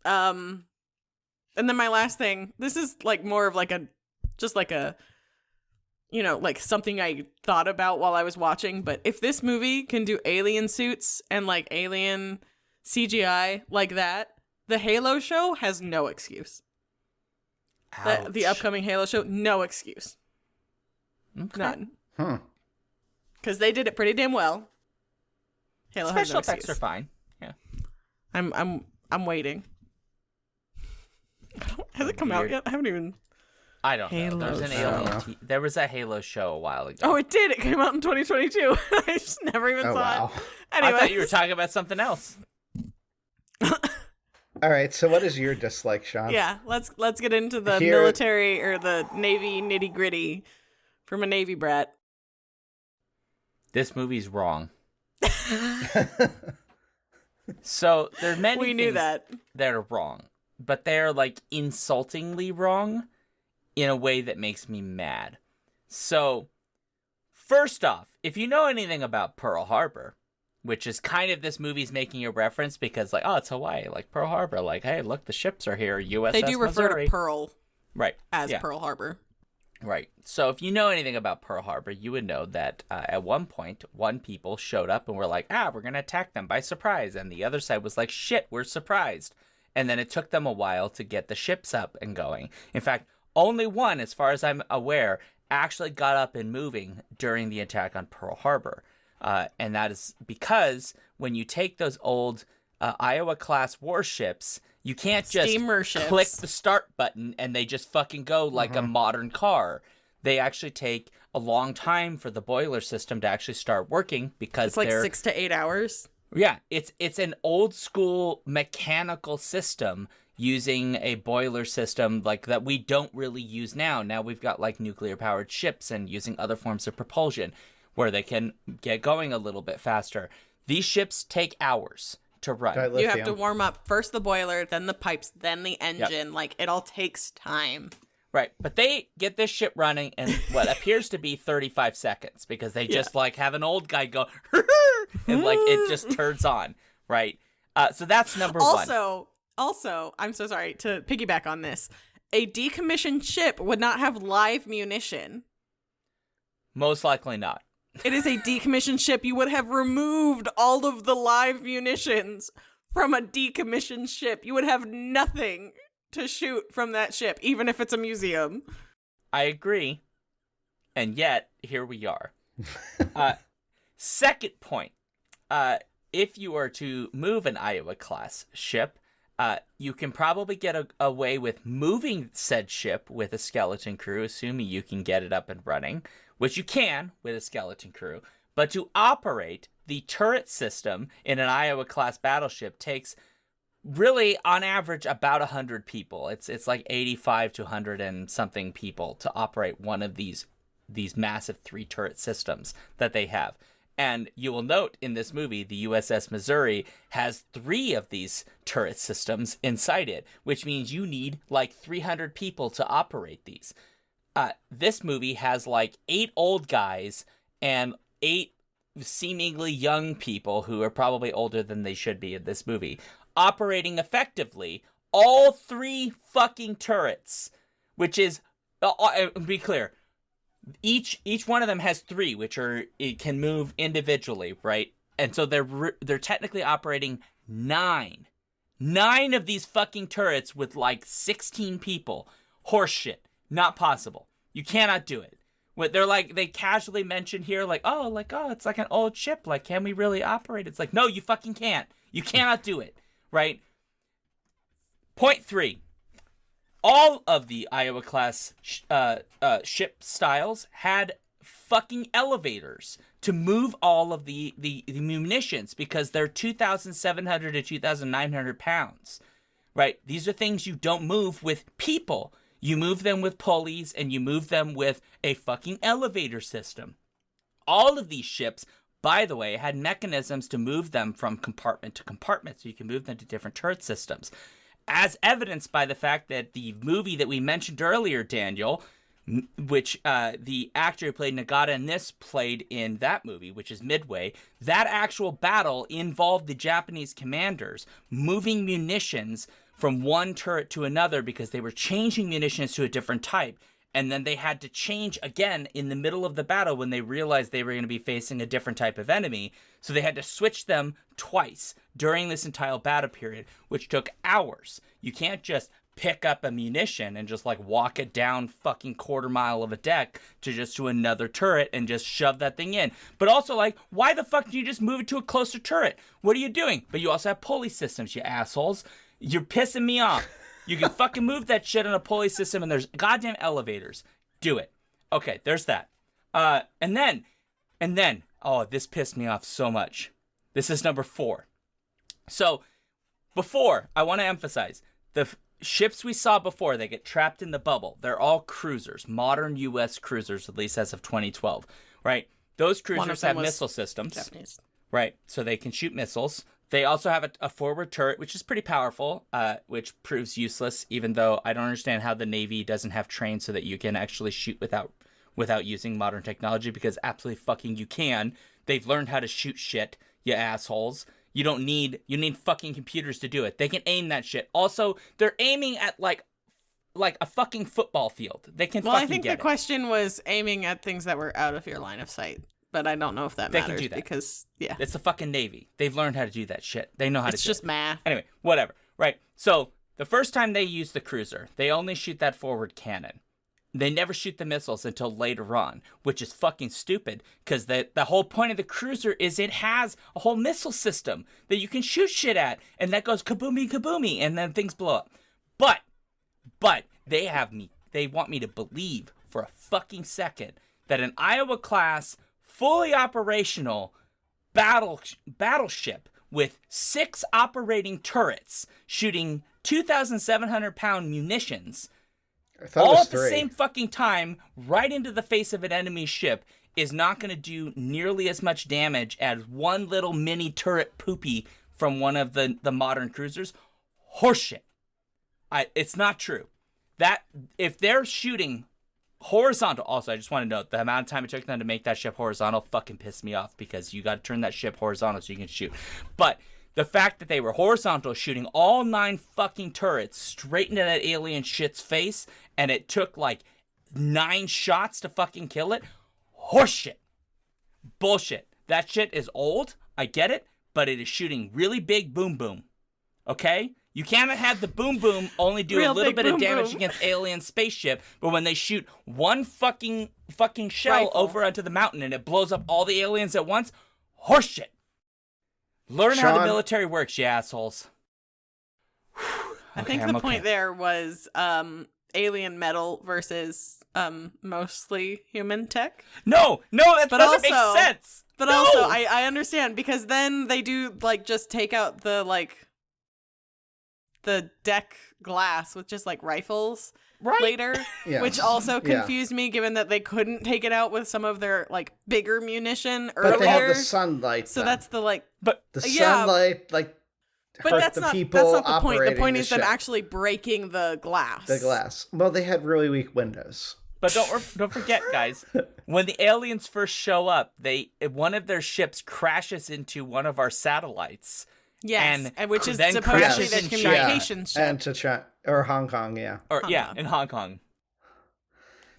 And then my last thing. This is like more of like a you know, like something I thought about while I was watching. But if this movie can do alien suits and like alien CGI like that, the Halo show has no excuse. The upcoming Halo show, no excuse. Okay. None. Because they did it pretty damn well. Halo has Special no effects are excuse. fine. Yeah. I'm waiting. Has it come out Weird. yet? I haven't even. I don't know. Halo There's an show. alien. There was a Halo show a while ago. Oh, it did. It came out in 2022. I just never even Oh, saw wow. it. I Anyway, thought you were talking about something else. All right, so what is your dislike, Sean? yeah. Let's get into the Here- military or the Navy nitty gritty from a Navy brat. This movie's wrong. So there's many We knew things that. that are wrong, but they're like insultingly wrong in a way that makes me mad. So first off, if you know anything about Pearl Harbor, which is kind of this movie's making a reference because like, oh, it's Hawaii, like Pearl Harbor, like, hey, look, the ships are here, USS They do refer Missouri. to Pearl Right. as yeah. Pearl Harbor. Right. So if you know anything about Pearl Harbor, you would know that at one point, one people showed up and were like, we're going to attack them by surprise. And the other side was like, shit, we're surprised. And then it took them a while to get the ships up and going. In fact, only one, as far as I'm aware, actually got up and moving during the attack on Pearl Harbor. And that is because when you take those old Iowa-class warships, you can't just Steamer ships. click the start button and they just fucking go like a modern car. They actually take a long time for the boiler system to actually start working because It's like they're 6 to 8 hours. yeah, it's an old school mechanical system using a boiler system like that we don't really use now. Now we've got like nuclear powered ships and using other forms of propulsion where they can get going a little bit faster. These ships take hours to run. You have to warm up first the boiler, then the pipes, then the engine. Like, it all takes time. Right, but they get this ship running in what appears to be 35 seconds because they just like have an old guy go and like it just turns on, right? So that's number one. Also, I'm so sorry to piggyback on this. A decommissioned ship would not have live munition. Most likely not. It is a decommissioned ship. You would have removed all of the live munitions from a decommissioned ship. You would have nothing to shoot from that ship, even if it's a museum. I agree. And yet, here we are. Second point. If you are to move an Iowa-class ship, you can probably get away with moving said ship with a skeleton crew, assuming you can get it up and running, which you can with a skeleton crew. But to operate the turret system in an Iowa-class battleship takes really, on average, about 100 people. It's like 85 to 100 and something people to operate one of these massive 3-turret systems that they have. And you will note in this movie, the USS Missouri has 3 of these turret systems inside it, which means you need like 300 people to operate these. This movie has like 8 old guys and 8 seemingly young people who are probably older than they should be in this movie, operating effectively all 3 fucking turrets, which is, be clear, each one of them has 3, which it can move individually, right? And so they're technically operating 9 of these fucking turrets with like 16 people. Horseshit, not possible. You cannot do it. What they casually mention here, oh, it's like an old ship. Like, can we really operate? It's like, no, you fucking can't. You cannot do it, right? Point 3. All of the Iowa-class ship styles had fucking elevators to move all of the munitions because they're 2,700 to 2,900 pounds, right? These are things you don't move with people. You move them with pulleys and you move them with a fucking elevator system. All of these ships, by the way, had mechanisms to move them from compartment to compartment, so you can move them to different turret systems. As evidenced by the fact that the movie that we mentioned earlier, Daniel, which the actor who played Nagata in this played in that movie, which is Midway, that actual battle involved the Japanese commanders moving munitions from one turret to another because they were changing munitions to a different type. And then they had to change again in the middle of the battle when they realized they were going to be facing a different type of enemy. So they had to switch them twice during this entire battle period, which took hours. You can't just pick up a munition and just walk it down fucking quarter mile of a deck to another turret and just shove that thing in. But also, why the fuck do you just move it to a closer turret? What are you doing? But you also have pulley systems, you assholes. You're pissing me off. You can fucking move that shit on a pulley system and there's goddamn elevators. Do it. Okay, there's that. And then, oh, this pissed me off so much. This is number 4. So, before, I want to emphasize, the ships we saw before, they get trapped in the bubble. They're all cruisers, modern U.S. cruisers, at least as of 2012, right? Those cruisers have missile systems, Japanese. Right? So they can shoot missiles. They also have a forward turret, which is pretty powerful, which proves useless, even though I don't understand how the Navy doesn't have trains so that you can actually shoot without using modern technology, because absolutely fucking you can. They've learned how to shoot shit, you assholes. You need fucking computers to do it. They can aim that shit. Also, they're aiming at like a fucking football field. They can well, fucking I think get the it. question was aiming at things that were out of your line of sight. But I don't know if that They matters can do that. because, yeah. It's the fucking Navy. They've learned how to do that shit. They know how to do it. It's just math. Anyway, whatever. Right. So, the first time they use the cruiser, they only shoot that forward cannon. They never shoot the missiles until later on, which is fucking stupid, because the whole point of the cruiser is it has a whole missile system that you can shoot shit at, and that goes kaboomy, kaboomy, and then things blow up. But they want me to believe for a fucking second that an Iowa-class fully operational battleship with 6 operating turrets shooting 2,700-pound munitions all at the same fucking time right into the face of an enemy ship is not going to do nearly as much damage as one little mini turret poopy from one of the modern cruisers. Horseshit. It's not true. That if they're shooting horizontal. Also, I just want to note the amount of time it took them to make that ship horizontal fucking pissed me off, because you got to turn that ship horizontal so you can shoot. But the fact that they were horizontal, shooting all 9 fucking turrets straight into that alien shit's face, and it took 9 shots to fucking kill it. Horseshit. Bullshit. That shit is old. I get it, but it is shooting really big boom boom. Okay? You can't have the boom boom only do Real a little big bit of boom damage boom. against alien spaceship, but when they shoot one fucking shell Rifle. over onto the mountain and it blows up all the aliens at once, horseshit. Learn how the Shaun- military works, you assholes. I think I'm the point there was alien metal versus mostly human tech. No, that But doesn't also- make sense. But No! also, I understand, because then they do, like, just take out the, like, the deck glass with just, like, rifles Right? later, Yes. which also Yeah. confused me, given that they couldn't take it out with some of their, like, bigger munition But they have earlier. the sunlight. So then. that's the, like... But the yeah. sunlight, like, But hurt that's the not people the point. The operating point is them ship. actually breaking the glass. The glass. Well, they had really weak windows. don't forget, guys. When the aliens first show up, one of their ships crashes into one of our satellites. Yes, and which is then supposedly crashes their in communications ship. And to China, or Hong Kong, yeah. In Hong Kong.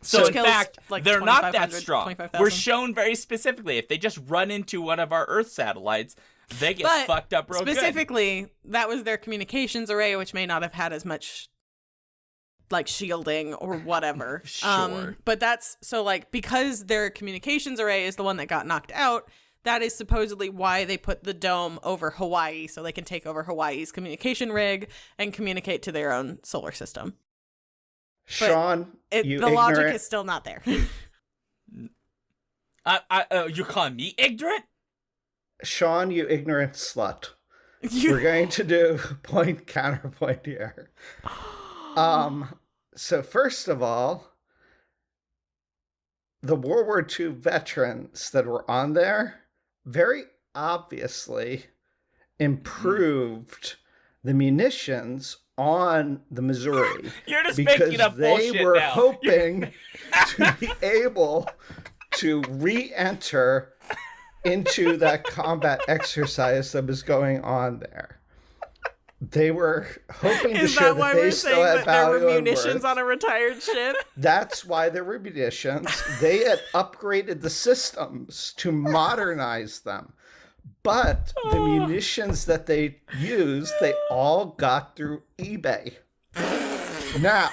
So Which in kills, fact, like, they're not that 2,500, strong. 25,000. We're shown very specifically if they just run into one of our Earth satellites, they get But fucked up real good. specifically, that was their communications array, which may not have had as much, like, shielding or whatever. Sure. But that's, so, like, because their communications array is the one that got knocked out, that is supposedly why they put the dome over Hawaii, so they can take over Hawaii's communication rig and communicate to their own solar system. Sean, The you logic ignorant. is still not there. You're calling me ignorant? Sean, you ignorant slut. We're going to do point counterpoint here. So first of all, the World War II veterans that were on there very obviously improved the munitions on the Missouri. You're just because making up they bullshit were now. hoping to be able to re-enter into that combat exercise that was going on there. They were hoping to Is show that why that they we're still saying had that there were value and munitions worth. on a retired ship? That's why there were munitions. They had upgraded the systems to modernize them. But the munitions that they used, they all got through eBay. Now,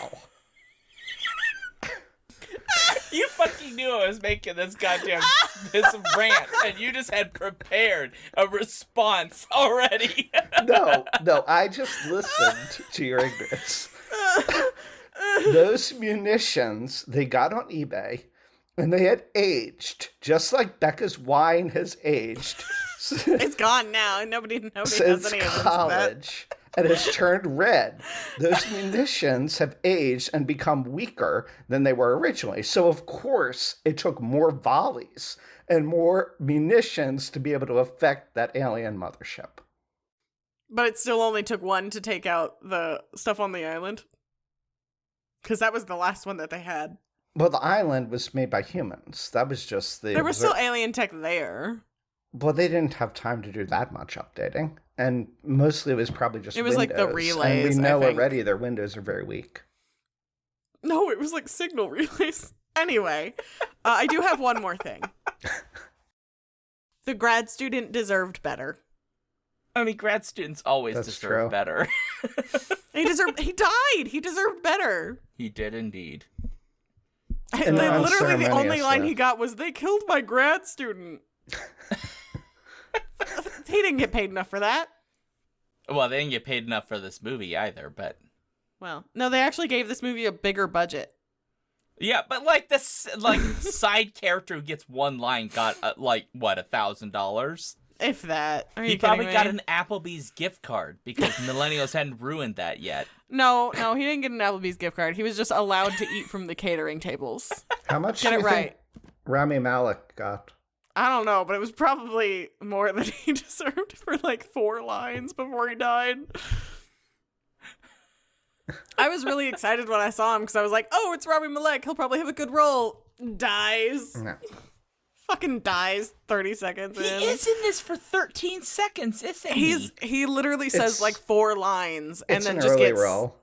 You fucking knew I was making this this rant, and you just had prepared a response already. no, I just listened to your ignorance. Those munitions, they got on eBay, and they had aged, just like Becca's wine has aged. It's gone now. Nobody has Since any evidence of that. college, and has turned red. Those munitions have aged and become weaker than they were originally. So, of course, it took more volleys and more munitions to be able to affect that alien mothership. But it still only took one to take out the stuff on the island. Because that was the last one that they had. Well, the island was made by humans. That was just the... There was still alien tech there. Well, they didn't have time to do that much updating. And mostly it was probably just It was Windows. like the relays, And we I know think. already their windows are very weak. No, it was like signal relays. Anyway, I do have one more thing. The grad student deserved better. I mean, grad students always That's deserve true. better. He died. He deserved better. He did indeed. And Literally the only line unceremoniously. he got was, "They killed my grad student." He didn't get paid enough for that. Well, they didn't get paid enough for this movie either, but... Well, no, they actually gave this movie a bigger budget. Yeah, but like this, side character who gets one line got $1,000. If that. Are He you probably kidding got me? an Applebee's gift card because millennials hadn't ruined that yet. No, he didn't get an Applebee's gift card. He was just allowed to eat from the catering tables. How much Get do it you right. think Rami Malek got? I don't know, but it was probably more than he deserved for like 4 lines before he died. I was really excited when I saw him because I was like, oh, it's Rami Malek. He'll probably have a good role. Dies. No. Fucking dies 30 seconds in. He is in this for 13 seconds, isn't he? He literally says It's- like 4 lines and It's then an just early gets... role.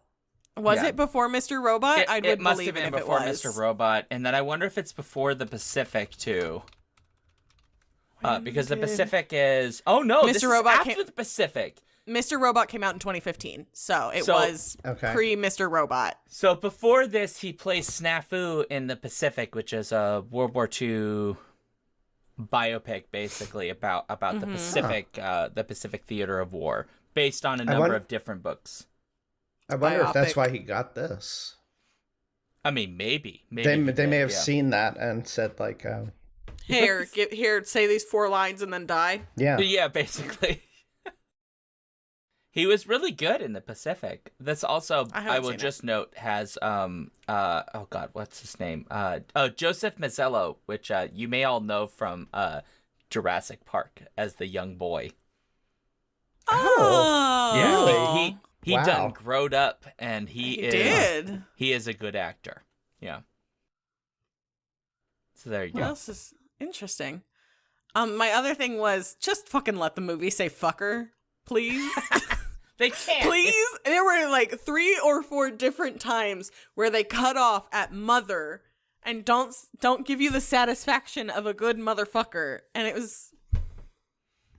Was Yeah. it before Mr. Robot? I It would must believe have it been if before it was. Mr. Robot, and then I wonder if it's before the Pacific too. Because the did- Pacific is... Oh no, Mr. this Robot is after came- the Pacific. Mr. Robot came out in 2015, so it was pre-Mr. Robot. So before this, he plays Snafu in The Pacific, which is a World War II biopic, basically about the Pacific theater of war, based on a number of different books. I wonder if that's why he got this. I mean, maybe they may have seen that and said like, "Here, say these 4 lines and then die." Yeah, basically. He was really good in The Pacific. This also, I will just note, has oh god, what's his name? Joseph Mazzello, which you may all know from Jurassic Park as the young boy. Oh, yeah, really? He done growed up, and he is a good actor. Yeah. So there you go. Well, this is interesting. My other thing was just fucking let the movie say "fucker," please. They can't. Please. There were like 3 or 4 different times where they cut off at mother and don't give you the satisfaction of a good motherfucker, and it was.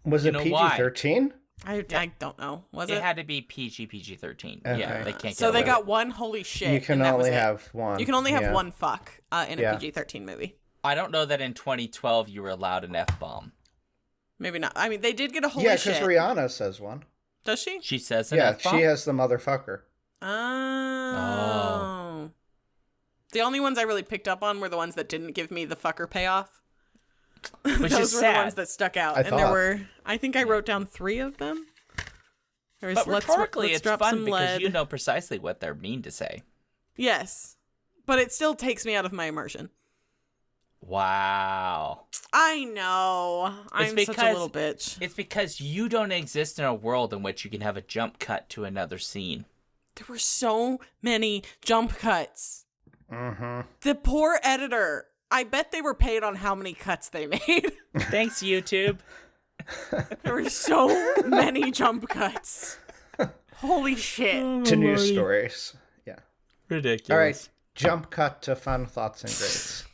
Was it PG-13? I don't know. Was it? It had to be PG-13. Okay. Yeah, they can't. So they got one holy shit. You can only have one. You can only have one fuck in a PG-13 movie. I don't know that in 2012 you were allowed an F-bomb. Maybe not. I mean, they did get a holy shit. Yeah, because Rihanna says one. Does she? She says an F-bomb? She has the motherfucker. Oh. The only ones I really picked up on were the ones that didn't give me the fucker payoff. Which Those is were sad. the ones that stuck out. I think I wrote down 3 of them. But rhetorically, it's fun because lead. you know precisely what they're mean to say. Yes. But it still takes me out of my immersion. Wow. I know. I'm such a little bitch. It's because you don't exist in a world in which you can have a jump cut to another scene. There were so many jump cuts. Mm-hmm. The poor editor. I bet they were paid on how many cuts they made. Thanks, YouTube. There were so many jump cuts. Holy shit. To news stories. Yeah. Ridiculous. All right. Jump cut to fun thoughts and grades.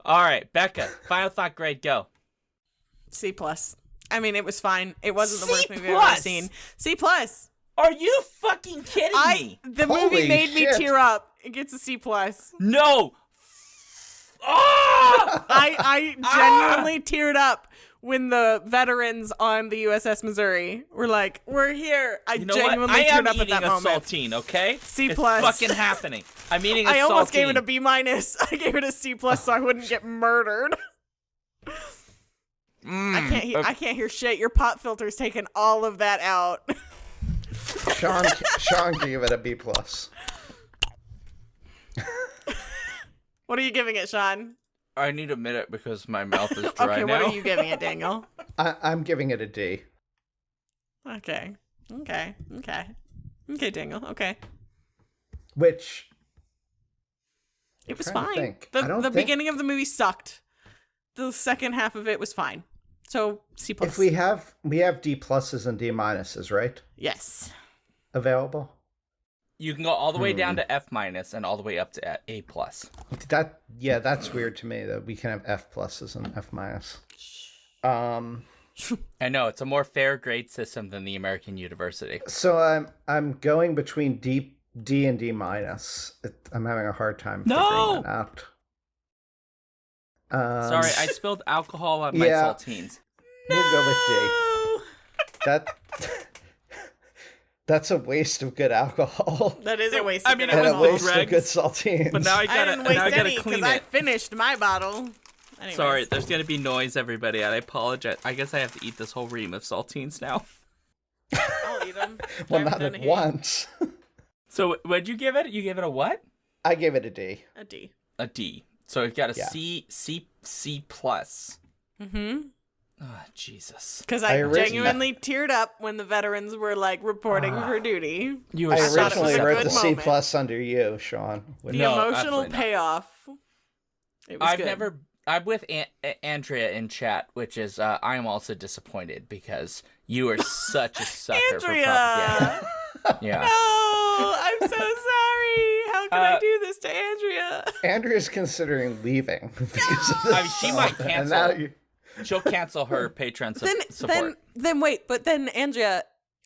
All right, Becca, final thought grade, go. C+. I mean, it was fine. It wasn't the worst movie I've ever seen. C+. Are you fucking kidding me? The movie made me tear up. It gets a C+. No. Oh! I genuinely teared up when the veterans on the USS Missouri were like, "We're here." I genuinely teared up at that moment. I am eating a saltine, okay? C+. It's fucking happening. I'm eating a saltine. I almost gave it a B-. I gave it a C+ so I wouldn't get murdered. I can't hear shit. Your pop filter's taking all of that out. Shaun gave it a B+. What are you giving it, Shaun? I need a minute because my mouth is dry okay, now. what are you giving it, Daniel? I'm giving it a D. Okay, Daniel. Okay. Which it was fine. The beginning of the movie sucked. The second half of it was fine. So C+. If we have D pluses and D minuses, right? Yes. Available. You can go all the way down to F- and all the way up to A+. That's weird to me that we can have F pluses and F minus. I know it's a more fair grade system than the American university. So I'm going between D and D minus. I'm having a hard time figuring that out. Sorry, I spilled alcohol on my saltines. We'll go with D. That's a waste of good alcohol. That is a waste of good alcohol. alcohol. And a waste of good saltines. But now I didn't waste any because I finished my bottle. Anyways. Sorry, there's going to be noise, everybody. I apologize. I guess I have to eat this whole ream of saltines now. I'll eat them. Well, not at once. So what'd you give it? You gave it a what? I gave it a D. A D. A D. So we've got a C+. Mm-hmm. Oh, Jesus. Because I genuinely teared up when the veterans were, like, reporting for duty. I originally wrote the C+ under you, Shaun. The emotional payoff. It was good. I'm with Andrea in chat, which is, I am also disappointed because you are such a sucker Andrea! for propaganda. Yeah. No, I'm so sorry. How can I do this to Andrea? Andrea's considering leaving because of this. I mean, she might cancel. She'll cancel her Patreon support. Then wait, but then Andrea,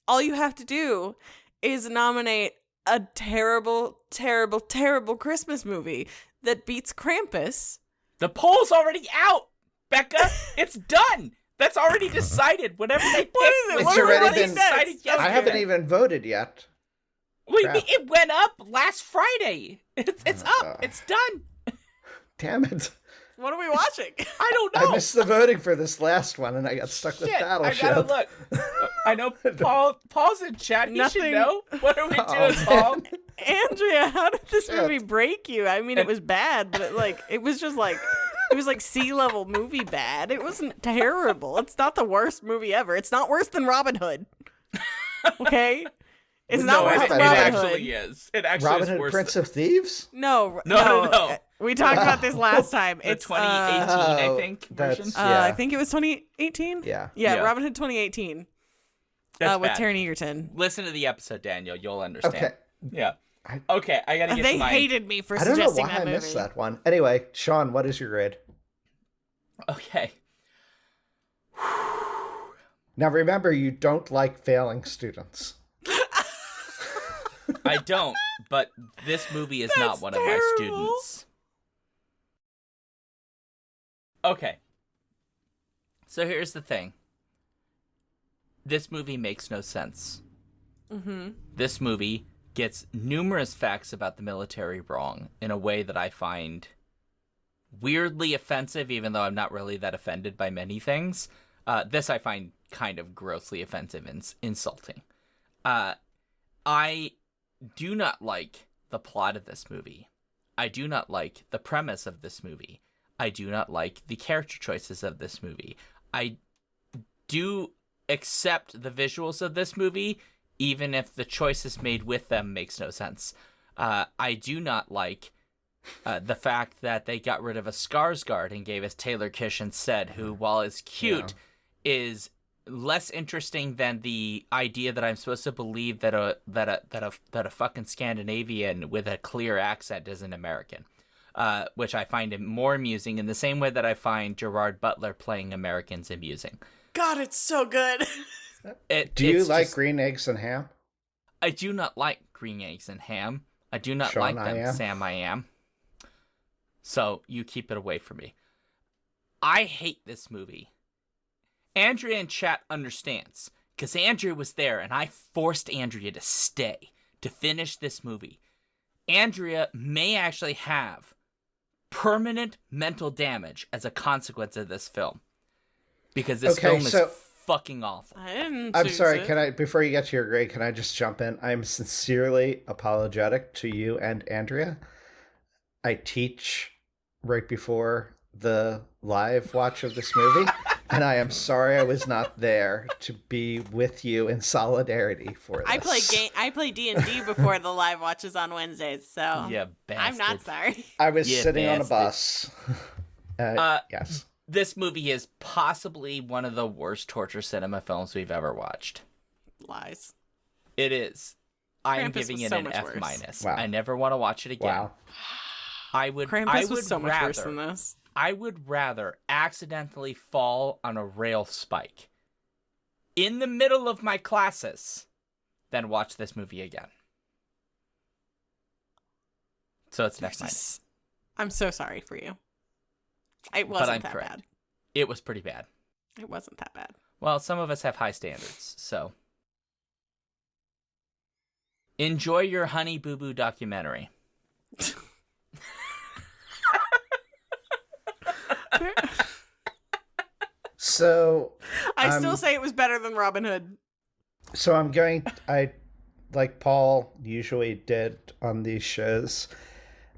all you have to do is nominate a terrible, terrible, terrible Christmas movie that beats Krampus. The poll's already out, Becca. It's done. That's already decided. Whatever they picked, What is it? It's What already been decided yesterday. I haven't even voted yet. Wait, Crap. it went up last Friday. It's up. It's done. Damn it. What are we watching? I don't know. I missed the voting for this last one, and I got stuck with Shit, Battleship. I gotta look. I know Paul's in chat. He should Nothing- know. What are we doing, Paul? Andrea, how did this Shit. movie break you? I mean, it was bad, but it was just like, it was like sea-level movie bad. It wasn't terrible. It's not the worst movie ever. It's not worse than Robin Hood. Okay? It's not No, worse it than Robin actually Hood. is. It actually Robin is Hood, worse. Prince of Thieves? No. No. We talked about this last time. The It's 2018, I think, that's- version. Yeah. I think it was 2018. Yeah. Yeah. Robin Hood 2018 That's with bad. Taron Egerton. Listen to the episode, Daniel. You'll understand. Okay. Yeah. Okay, I gotta get They to mine. hated me for I don't know suggesting why that I movie. missed that one. Anyway, Shaun, what is your grade? Okay. Now remember, you don't like failing students. I don't, but this movie is not That's one of my terrible. students. Okay. So here's the thing. This movie makes no sense. Mm-hmm. This movie gets numerous facts about the military wrong in a way that I find weirdly offensive, even though I'm not really that offended by many things. This I find kind of grossly offensive and insulting. I do not like the plot of this movie. I do not like the premise of this movie. I do not like the character choices of this movie. I do accept the visuals of this movie, even if the choices made with them makes no sense. I do not like the fact that they got rid of a Skarsgård and gave us Taylor Kitsch instead, who, while is cute, is less interesting than the idea that I'm supposed to believe that a fucking Scandinavian with a clear accent is an American, which I find more amusing in the same way that I find Gerard Butler playing Americans amusing. God, it's so good. Do you it's like just- green eggs and ham? I do not like green eggs and ham. I do not Shaun, like I them, am. Sam. I am. So you keep it away from me. I hate this movie. Andrea in chat understands, because Andrea was there, and I forced Andrea to stay to finish this movie. Andrea may actually have permanent mental damage as a consequence of this film, because this film is fucking awful. I didn't. I'm choose sorry, it. before you get to your grade, can I just jump in? I'm sincerely apologetic to you and Andrea. I teach right before the live watch of this movie, and I am sorry I was not there to be with you in solidarity for this. I play D&D before the live watches on Wednesdays, so Yeah, I'm not sorry. I was You sitting on a bastard. bus. Yes. This movie is possibly one of the worst torture cinema films we've ever watched. Lies. It is. I am Krampus giving was it so an much F worse. minus. Wow. I never want to watch it again. Wow. I would Krampus was so much worse than this. I would rather accidentally fall on a rail spike in the middle of my classes than watch this movie again. So it's next minus. I'm so sorry for you. It But wasn't I'm that correct. bad. It was pretty bad. It wasn't that bad. Well, some of us have high standards, so. Enjoy your Honey Boo Boo documentary. So I still say it was better than Robin Hood. I like Paul usually did on these shows.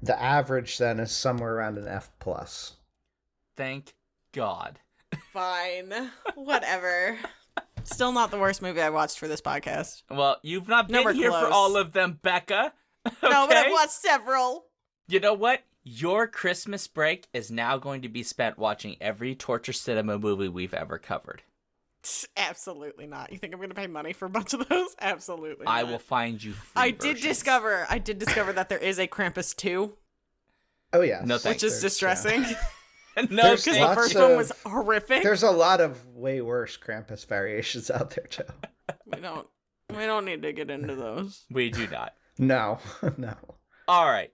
The average then is somewhere around an F plus. Thank God. Fine. Whatever. Still not the worst movie I watched for this podcast. Well, you've not been Nowhere here for close. all of them, Becca. No, but I've Okay? watched several. You know what? Your Christmas break is now going to be spent watching every torture cinema movie we've ever covered. Absolutely not. You think I'm going to pay money for a bunch of those? Absolutely not. I will find you free I did versions. discover that there is a Krampus 2, Oh yeah. No, thanks. which is distressing. No, There's Because the lots first of- one was horrific. There's a lot of way worse Krampus variations out there too. We don't We don't need to get into those. We do not. No, no. All right.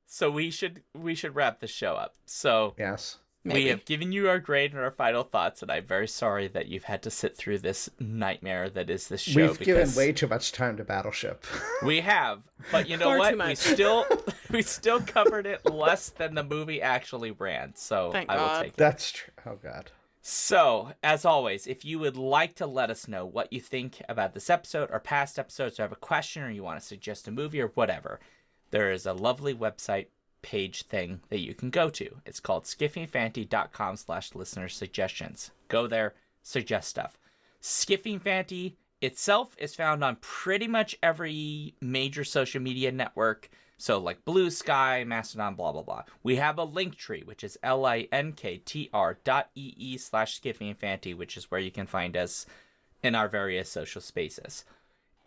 So we should wrap the show up. So Yes. Maybe. we have given you our grade and our final thoughts, and I'm very sorry that you've had to sit through this nightmare that is this show. We've given way too much time to Battleship. We have, but you know Far too what? much. We still covered it less than the movie actually ran. So Thank I will God. take it. That's true. Oh, God. So, as always, if you would like to let us know what you think about this episode or past episodes, or have a question, or you want to suggest a movie or whatever, there is a lovely website page thing that you can go to. It's called skiffingfanty.com/listener suggestions. Go there, suggest stuff. Skiffing Fanty itself is found on pretty much every major social media network. So like Blue Sky, Mastodon, blah, blah, blah. We have a link tree, which is linktr.ee/skiffingfanty, which is where you can find us in our various social spaces.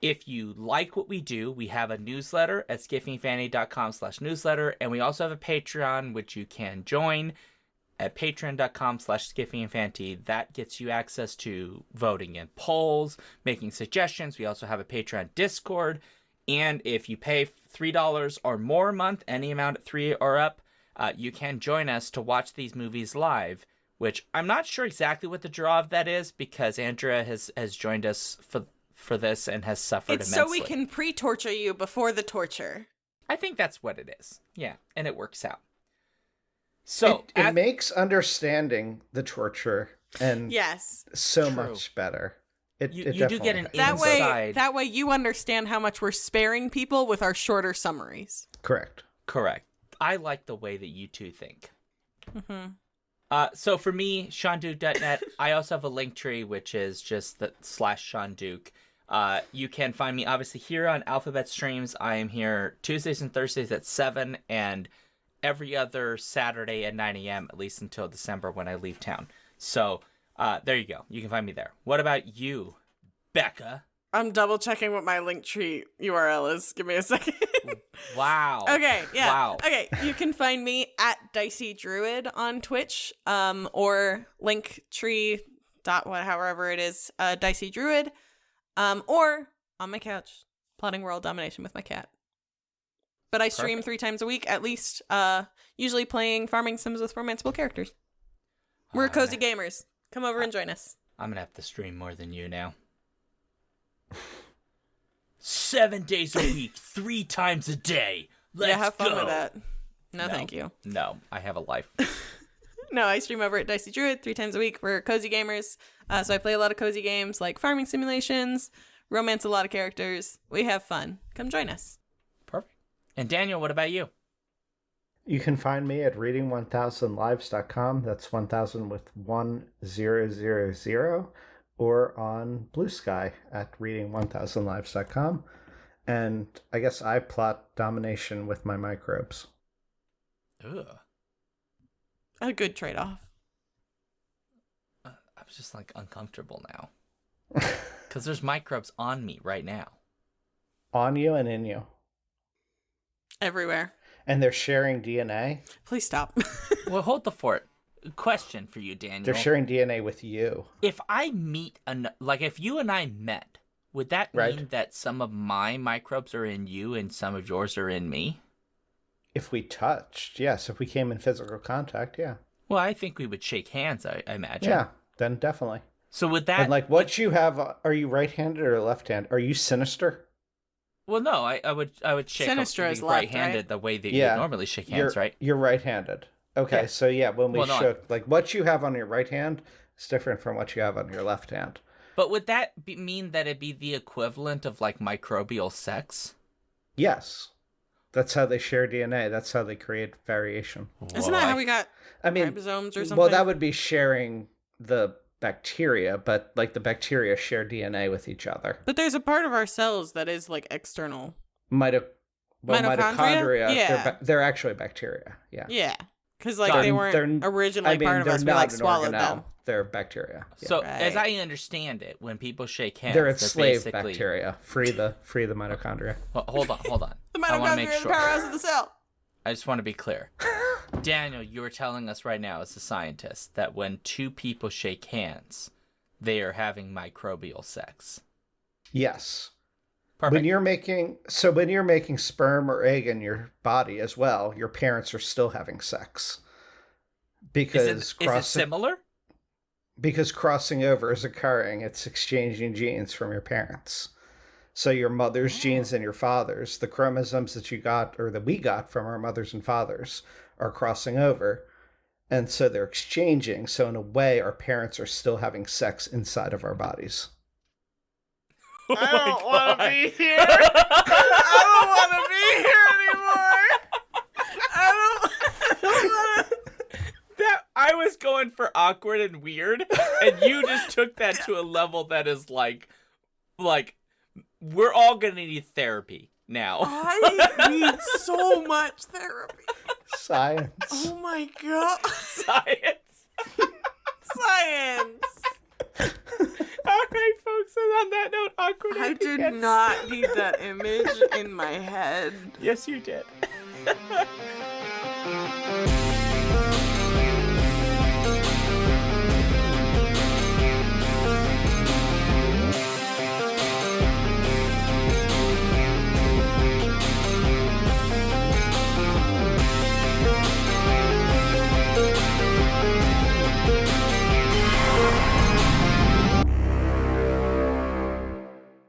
If you like what we do, we have a newsletter at skiffingfanty.com/newsletter, and we also have a Patreon, which you can join at patreon.com/skiffingfanty. That gets you access to voting in polls, making suggestions. We also have a Patreon Discord, and if you pay $3 or more a month, any amount at $3 or up, you can join us to watch these movies live, which I'm not sure exactly what the draw of that is, because Andrea has joined us for this and has suffered It's immensely. so we can pre-torture you before the torture. I think that's what it is. Yeah, and it works out. So it makes understanding the torture and Yes. so True. much better. You It do get definitely an does. That way you understand how much we're sparing people with our shorter summaries. Correct. Correct. I like the way that you two think. Mm-hmm. So for me, ShaunDuke.net, I also have a link tree, which is just the /Shaun Duke. You can find me obviously here on Alphabet Streams. I am here Tuesdays and Thursdays at 7 and every other Saturday at 9 a.m., at least until December when I leave town. So there you go. You can find me there. What about you, Becca? I'm double checking what my Linktree URL is. Give me a second. Wow. Okay, yeah. Wow. Okay, you can find me at Dicey Druid on Twitch, or Linktree however it is, Dicey Druid, or on my couch, plotting world domination with my cat. But I stream Perfect. 3 times a week, at least, usually playing farming sims with romanceable characters. We're cozy gamers. Come over and join us. I'm gonna have to stream more than you now. 7 days a week, 3 times a day. Let's have fun go. with that. No, thank you. No, I have a life. No, I stream over at Dicey Druid 3 times a week. We're cozy gamers. So I play a lot of cozy games like farming simulations, romance a lot of characters. We have fun. Come join us. Perfect. And Daniel, what about you? You can find me at reading1000lives.com. That's 1000 with 1000, or on Blue Sky at reading1000lives.com. And I guess I plot domination with my microbes. Ugh. A good trade-off. I'm just like uncomfortable now. Because there's microbes on me right now. On you and in you. Everywhere. And they're sharing DNA. Please stop. Well, hold the fort. Question for you, Daniel. They're sharing DNA with you. If I meet, if you and I met, would that mean Right. that some of my microbes are in you and some of yours are in me? If we touched, yes. If we came in physical contact, yeah. Well, I think we would shake hands, I imagine. Yeah, then definitely. So would that... And like what you have, are you right-handed or left-handed? Are you sinister? Well, no, I would shake Sinistra is be left, right-handed right? the way that Yeah. you normally shake hands, right? You're right-handed. Okay, Yeah. so yeah, when we Well, no, shook, like what you have on your right hand is different from what you have on your left hand. But would that mean that it'd be the equivalent of like microbial sex? Yes. That's how they share DNA. That's how they create variation. Isn't that how we got I mean, ribosomes or something? well, that would be sharing the bacteria, but like the bacteria share DNA with each other. But there's a part of our cells that is like external. Mitochondria, Yeah. they're actually bacteria. Yeah. Yeah. Because like Got they it. weren't originally part of they're us. We not like an swallowed organelle. them. They're bacteria. Yeah. So, as Right. I understand it, when people shake hands, They're they're enslaved basically... bacteria. Free the mitochondria. Well, hold on. The I want to mitochondria make is the sure. powerhouse of the cell. I just want to be clear. Daniel, you are telling us right now as a scientist that when 2 people shake hands, they are having microbial sex. Yes. Perfect. When you're making sperm or egg in your body as well, your parents are still having sex. Because is it similar? Because crossing over is occurring. It's exchanging genes from your parents. So your mother's genes and your father's, the chromosomes that you got or that we got from our mothers and fathers are crossing over. And so they're exchanging. So in a way, our parents are still having sex inside of our bodies. I don't want to be here. I don't want to be here anymore. I don't want to. I was going for awkward and weird, and you just took that to a level that is like we're all gonna need therapy now. I need so much therapy. Science. Oh my god. Science. Science. All right, folks. And on that note, awkward. I did not need that image in my head. Yes, you did.